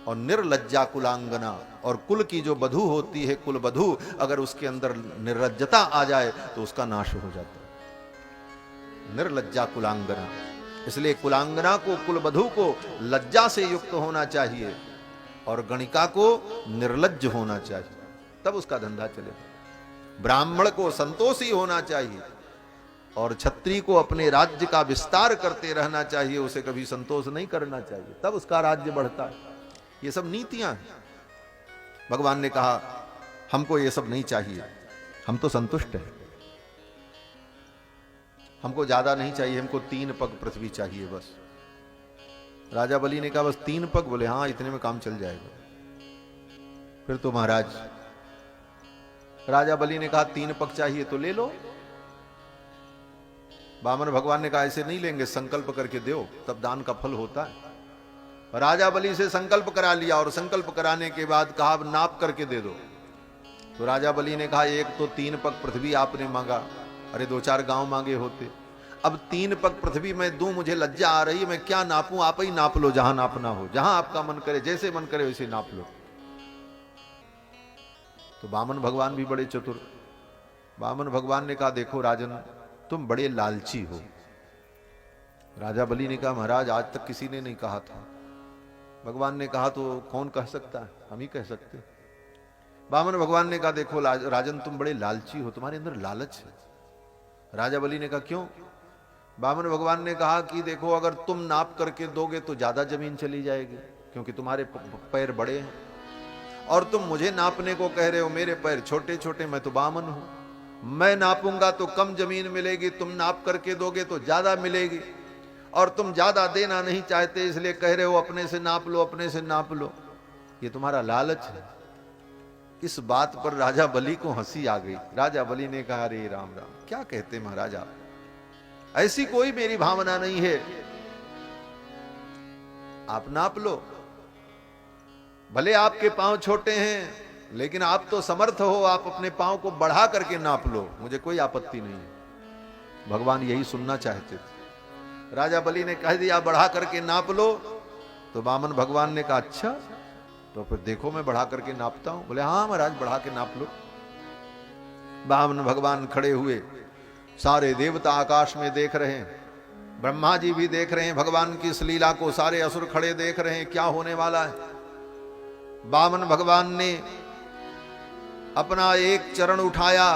और निर्लज्जा कुलांगना। और कुल की जो बधू होती है कुल बधू, अगर उसके अंदर निर्लज्जता आ जाए तो उसका नाश हो जाता है। निर्लज्जा कुलांगना। इसलिए कुलांगना को कुलबधू को लज्जा से युक्त होना चाहिए और गणिका को निर्लज्ज होना चाहिए, तब उसका धंधा चलेगा। ब्राह्मण को संतोषी होना चाहिए और क्षत्रिय को अपने राज्य का विस्तार करते रहना चाहिए, उसे कभी संतोष नहीं करना चाहिए, तब उसका राज्य बढ़ता है। ये सब नीतियां हैं। भगवान ने कहा हमको ये सब नहीं चाहिए, हम तो संतुष्ट हैं, हमको ज्यादा नहीं चाहिए, हमको 3 पग पृथ्वी चाहिए बस। राजा बलि ने कहा बस 3 पग, बोले हाँ इतने में काम चल जाएगा। फिर तो महाराज राजा बलि ने कहा 3 पग चाहिए तो ले लो। वामन भगवान ने कहा ऐसे नहीं लेंगे, संकल्प करके दो तब दान का फल होता है। राजा बलि से संकल्प करा लिया और संकल्प कराने के बाद कहा अब नाप करके दे दो। तो राजा बलि ने कहा एक तो 3 पग पृथ्वी आपने मांगा, अरे 2-4 गांव मांगे होते, अब 3 पग पृथ्वी मैं दूं, मुझे लज्जा आ रही है, मैं क्या नापूं, आप ही नाप लो, जहां नापना हो, जहां आपका मन करे, जैसे मन करे वैसे नाप लो। तो वामन भगवान भी बड़े चतुर। वामन भगवान ने कहा देखो राजन तुम बड़े लालची हो। राजा बलि ने कहा महाराज आज तक किसी ने नहीं कहा था। भगवान ने कहा तो कौन कह सकता है, हम ही कह सकते। वामन भगवान ने कहा देखो राजन तुम बड़े लालची हो, तुम्हारे अंदर लालच है। राजा बलि ने कहा क्यों? वामन भगवान ने कहा कि देखो अगर तुम नाप करके दोगे तो ज्यादा जमीन चली जाएगी क्योंकि तुम्हारे पैर बड़े हैं, और तुम मुझे नापने को कह रहे हो, मेरे पैर छोटे छोटे, मैं तो वामन हूं, मैं नापूंगा तो कम जमीन मिलेगी, तुम नाप करके दोगे तो ज्यादा मिलेगी, और तुम ज्यादा देना नहीं चाहते इसलिए कह रहे हो अपने से नाप लो, अपने से नाप लो। ये तुम्हारा लालच है। इस बात पर राजा बलि को हंसी आ गई। राजा बलि ने कहा अरे राम राम क्या कहते महाराज आप, ऐसी कोई मेरी भावना नहीं है, आप नाप लो, भले आपके पांव छोटे हैं लेकिन आप तो समर्थ हो, आप अपने पांव को बढ़ा करके नाप लो, मुझे कोई आपत्ति नहीं है। भगवान यही सुनना चाहते थे। राजा बलि ने कह दिया बढ़ा करके नाप लो, तो वामन भगवान ने कहा अच्छा, तो फिर देखो मैं बढ़ा करके नापता हूं। बोले हाँ महाराज बढ़ा के नाप लो। वामन भगवान खड़े हुए, सारे देवता आकाश में देख रहे हैं, ब्रह्मा जी भी देख रहे हैं भगवान की इस लीला को, सारे असुर खड़े देख रहे हैं क्या होने वाला है। वामन भगवान ने अपना एक चरण उठाया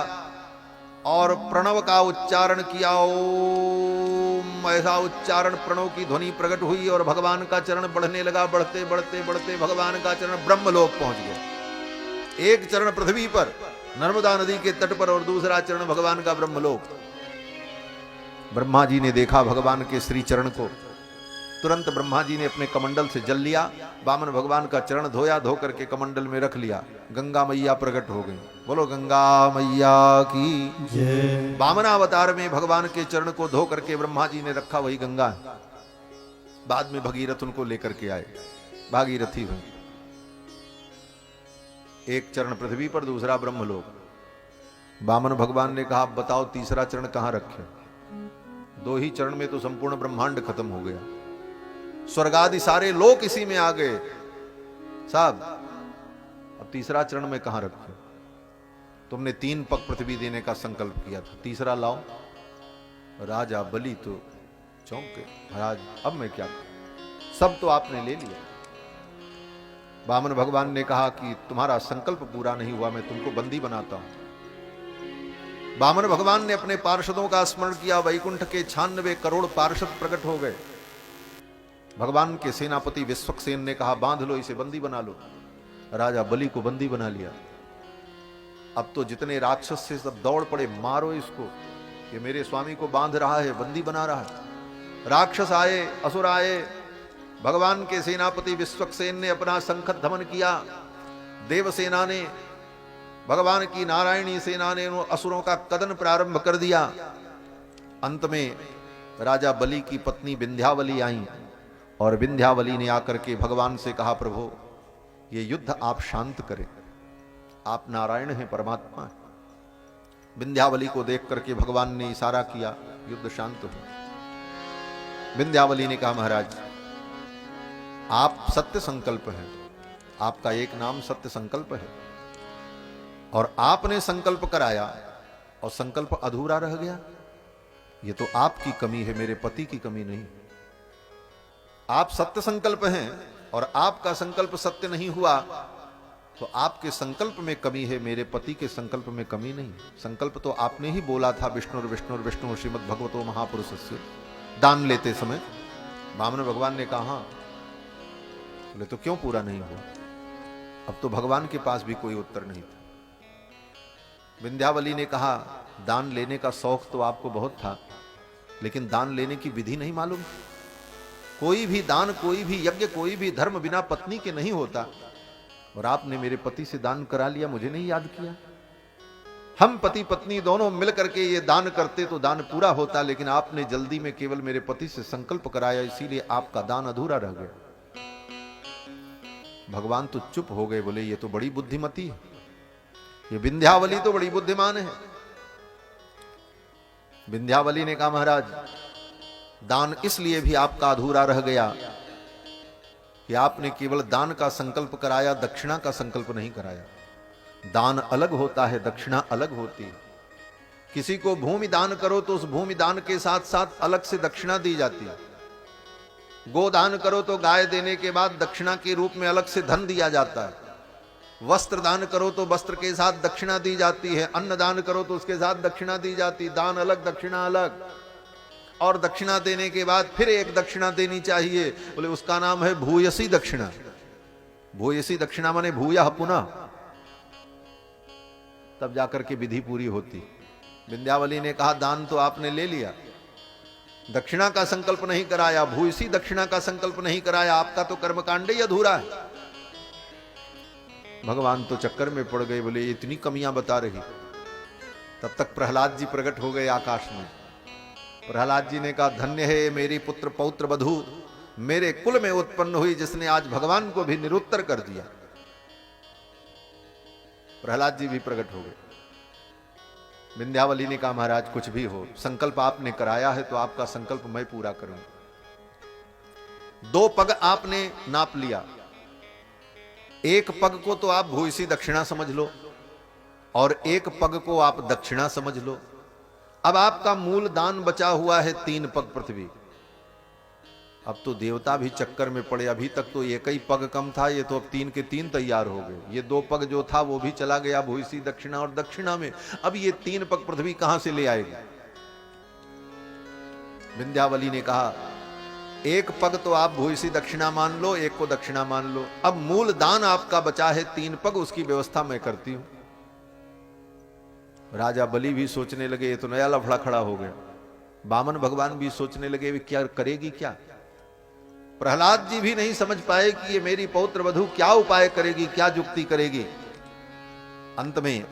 और प्रणव का उच्चारण किया, ओम, ऐसा उच्चारण, प्रणव की ध्वनि प्रकट हुई और भगवान का चरण बढ़ने लगा। बढ़ते बढ़ते बढ़ते भगवान का चरण ब्रह्मलोक पहुंच गया। एक चरण पृथ्वी पर नर्मदा नदी के तट पर और दूसरा चरण भगवान का ब्रह्मलोक। ब्रह्मा जी ने देखा भगवान के श्री चरण को, तुरंत ब्रह्मा जी ने अपने कमंडल से जल लिया, वामन भगवान का चरण धोया, धो करके कमंडल में रख लिया। गंगा मैया प्रकट हो गई। बोलो गंगा मैया की जय। वामनावतार में भगवान के चरण को धो करके ब्रह्मा जी ने रखा, वही गंगा है। बाद में भगीरथ उनको लेकर के आए, भागीरथी हुई। एक चरण पृथ्वी पर, दूसरा ब्रह्मलोक। वामन भगवान ने कहा बताओ तीसरा चरण कहां रखे। दो ही चरण में तो संपूर्ण ब्रह्मांड खत्म हो गया, स्वर्ग आदि सारे लोक इसी में आ गए साहब। अब तीसरा चरण में कहां रखे। तुमने 3 पग पृथ्वी देने का संकल्प किया था, तीसरा लाओ। राजा बलि तो चौंके, महाराज अब मैं क्या करूं, सब तो आपने ले लिया। वामन भगवान ने कहा कि तुम्हारा संकल्प पूरा नहीं हुआ, मैं तुमको बंदी बनाता हूं। वामन भगवान ने अपने पार्षदों का स्मरण किया, वैकुंठ के 96 करोड़ पार्षद प्रकट हो गए। भगवान के सेनापति विश्वक्सेन ने कहा बांध लो इसे, बंदी बना लो। राजा बलि को बंदी बना लिया। अब तो जितने राक्षस से सब दौड़ पड़े, मारो इसको, ये मेरे स्वामी को बांध रहा है, बंदी बना रहा है। राक्षस आए, असुर आए, भगवान के सेनापति विश्वक्सेन ने अपना शंख धमन किया। देवसेना ने, भगवान की नारायणी सेना ने उन असुरों का कदन प्रारंभ कर दिया। अंत में राजा बलि की पत्नी विंध्यावली आई और विंध्यावली ने आकर के भगवान से कहा प्रभु ये युद्ध आप शांत करें, आप नारायण हैं, परमात्मा हैं। विंध्यावली को देख करके भगवान ने इशारा किया युद्ध शांत हो। विंध्यावली ने कहा महाराज आप सत्य संकल्प हैं, आपका एक नाम सत्य संकल्प है, और आपने संकल्प कराया और संकल्प अधूरा रह गया, ये तो आपकी कमी है, मेरे पति की कमी नहीं। आप सत्य संकल्प हैं और आपका संकल्प सत्य नहीं हुआ, तो आपके संकल्प में कमी है, मेरे पति के संकल्प में कमी नहीं। संकल्प तो आपने ही बोला था, विष्णु विष्णु श्रीमद् भगवतो महापुरुषस्य, दान लेते समय। वामन भगवान ने कहा हाँ, बोले तो क्यों पूरा नहीं हुआ। अब तो भगवान के पास भी कोई उत्तर नहीं था। विंध्यावली ने कहा दान लेने का शौक तो आपको बहुत था, लेकिन दान लेने की विधि नहीं मालूम। कोई भी दान, कोई भी यज्ञ, कोई भी धर्म बिना पत्नी के नहीं होता, और आपने मेरे पति से दान करा लिया, मुझे नहीं याद किया। हम पति पत्नी दोनों मिलकर के ये दान करते तो दान पूरा होता, लेकिन आपने जल्दी में केवल मेरे पति से संकल्प कराया, इसीलिए आपका दान अधूरा रह गया। भगवान तो चुप हो गए, बोले ये तो बड़ी बुद्धिमती है, ये विंध्यावली तो बड़ी बुद्धिमान है। विंध्यावली ने कहा महाराज दान इसलिए भी आपका अधूरा रह गया कि आपने केवल दान का संकल्प कराया, दक्षिणा का संकल्प नहीं कराया। दान अलग होता है, दक्षिणा अलग होती है। किसी को भूमि दान करो तो उस भूमि दान के साथ साथ अलग से दक्षिणा दी जाती है। गोदान करो तो गाय देने के बाद दक्षिणा के रूप में अलग से धन दिया जाता है। वस्त्र दान करो तो वस्त्र के साथ दक्षिणा दी जाती है। अन्न दान करो तो उसके साथ दक्षिणा दी जाती है। दान अलग, दक्षिणा अलग। और दक्षिणा देने के बाद फिर एक दक्षिणा देनी चाहिए, बोले उसका नाम है भूयसी दक्षिणा। भूयसी दक्षिणा माने भूयः पुनः, तब जाकर के विधि पूरी होती। विंध्यावली ने कहा दान तो आपने ले लिया, दक्षिणा का संकल्प नहीं कराया, भूयसी दक्षिणा का संकल्प नहीं कराया, आपका तो कर्मकांड ही अधूरा है। भगवान तो चक्कर में पड़ गए, बोले इतनी कमियां बता रही। तब तक प्रहलाद जी प्रकट हो गए आकाश में। प्रहलाद जी ने कहा धन्य है मेरी पुत्र पौत्र वधू, मेरे कुल में उत्पन्न हुई, जिसने आज भगवान को भी निरुत्तर कर दिया। प्रहलाद जी भी प्रकट हो गए। विंध्यावली ने कहा महाराज कुछ भी हो, संकल्प आपने कराया है तो आपका संकल्प मैं पूरा करूं। 2 पग आपने नाप लिया, एक पग को तो आप भूयसी दक्षिणा समझ लो और एक पग को आप दक्षिणा समझ लो। अब आपका मूल दान बचा हुआ है 3 पग पृथ्वी। अब तो देवता भी चक्कर में पड़े, अभी तक तो एक ही पग कम था, ये तो अब 3 के 3 तैयार हो गए। ये 2 पग जो था वो भी चला गया भूयसी दक्षिणा और दक्षिणा में, अब ये 3 पग पृथ्वी कहां से ले आएगी। विंध्यावली ने कहा एक पग तो आप भूयसी दक्षिणा मान लो, एक को दक्षिणा मान लो। अब मूल दान आपका बचा है 3 पग, उसकी व्यवस्था मैं करती हूं। राजा बलि भी सोचने लगे ये तो नया लफड़ा खड़ा हो गया। वामन भगवान भी सोचने लगे वे क्या करेगी क्या। प्रहलाद जी भी नहीं समझ पाए कि ये मेरी पौत्र वधू क्या उपाय करेगी, क्या युक्ति करेगी। अंत में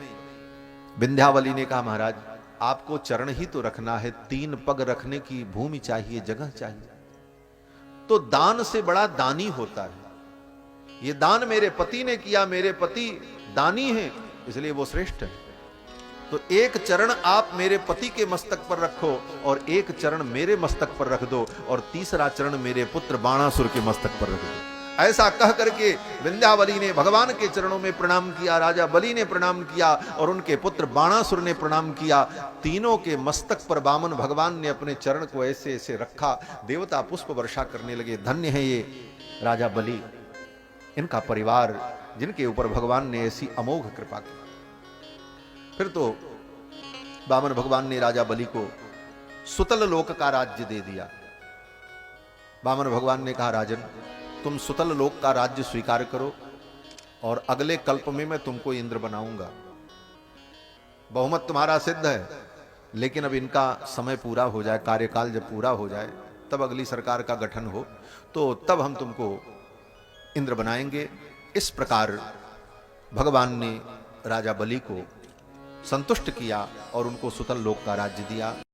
विंध्यावली ने कहा महाराज आपको चरण ही तो रखना है, 3 पग रखने की भूमि चाहिए, जगह चाहिए। तो दान से बड़ा दानी होता है। ये दान मेरे पति ने किया, मेरे पति दानी हैं इसलिए वो श्रेष्ठ है। तो एक चरण आप मेरे पति के मस्तक पर रखो और एक चरण मेरे मस्तक पर रख दो और तीसरा चरण मेरे पुत्र बाणासुर के मस्तक पर रख दो। ऐसा कह करके विंध्यावली ने भगवान के चरणों में प्रणाम किया, राजा बलि ने प्रणाम किया और उनके पुत्र बाणासुर ने प्रणाम किया। तीनों के मस्तक पर वामन भगवान ने अपने चरण को ऐसे ऐसे रखा। देवता पुष्प वर्षा करने लगे। धन्य है ये राजा बलि, इनका परिवार जिनके ऊपर भगवान ने ऐसी अमोघ कृपा की। फिर तो वामन भगवान ने राजा बलि को सुतल लोक का राज्य दे दिया। वामन भगवान ने कहा राजन तुम सुतल लोक का राज्य स्वीकार करो और अगले कल्प में मैं तुमको इंद्र बनाऊंगा। बहुमत तुम्हारा सिद्ध है, लेकिन अब इनका समय पूरा हो जाए, कार्यकाल जब पूरा हो जाए तब अगली सरकार का गठन हो तो तब हम तुमको इंद्र बनाएंगे। इस प्रकार भगवान ने राजा बलि को संतुष्ट किया और उनको सुतल लोक का राज्य दिया।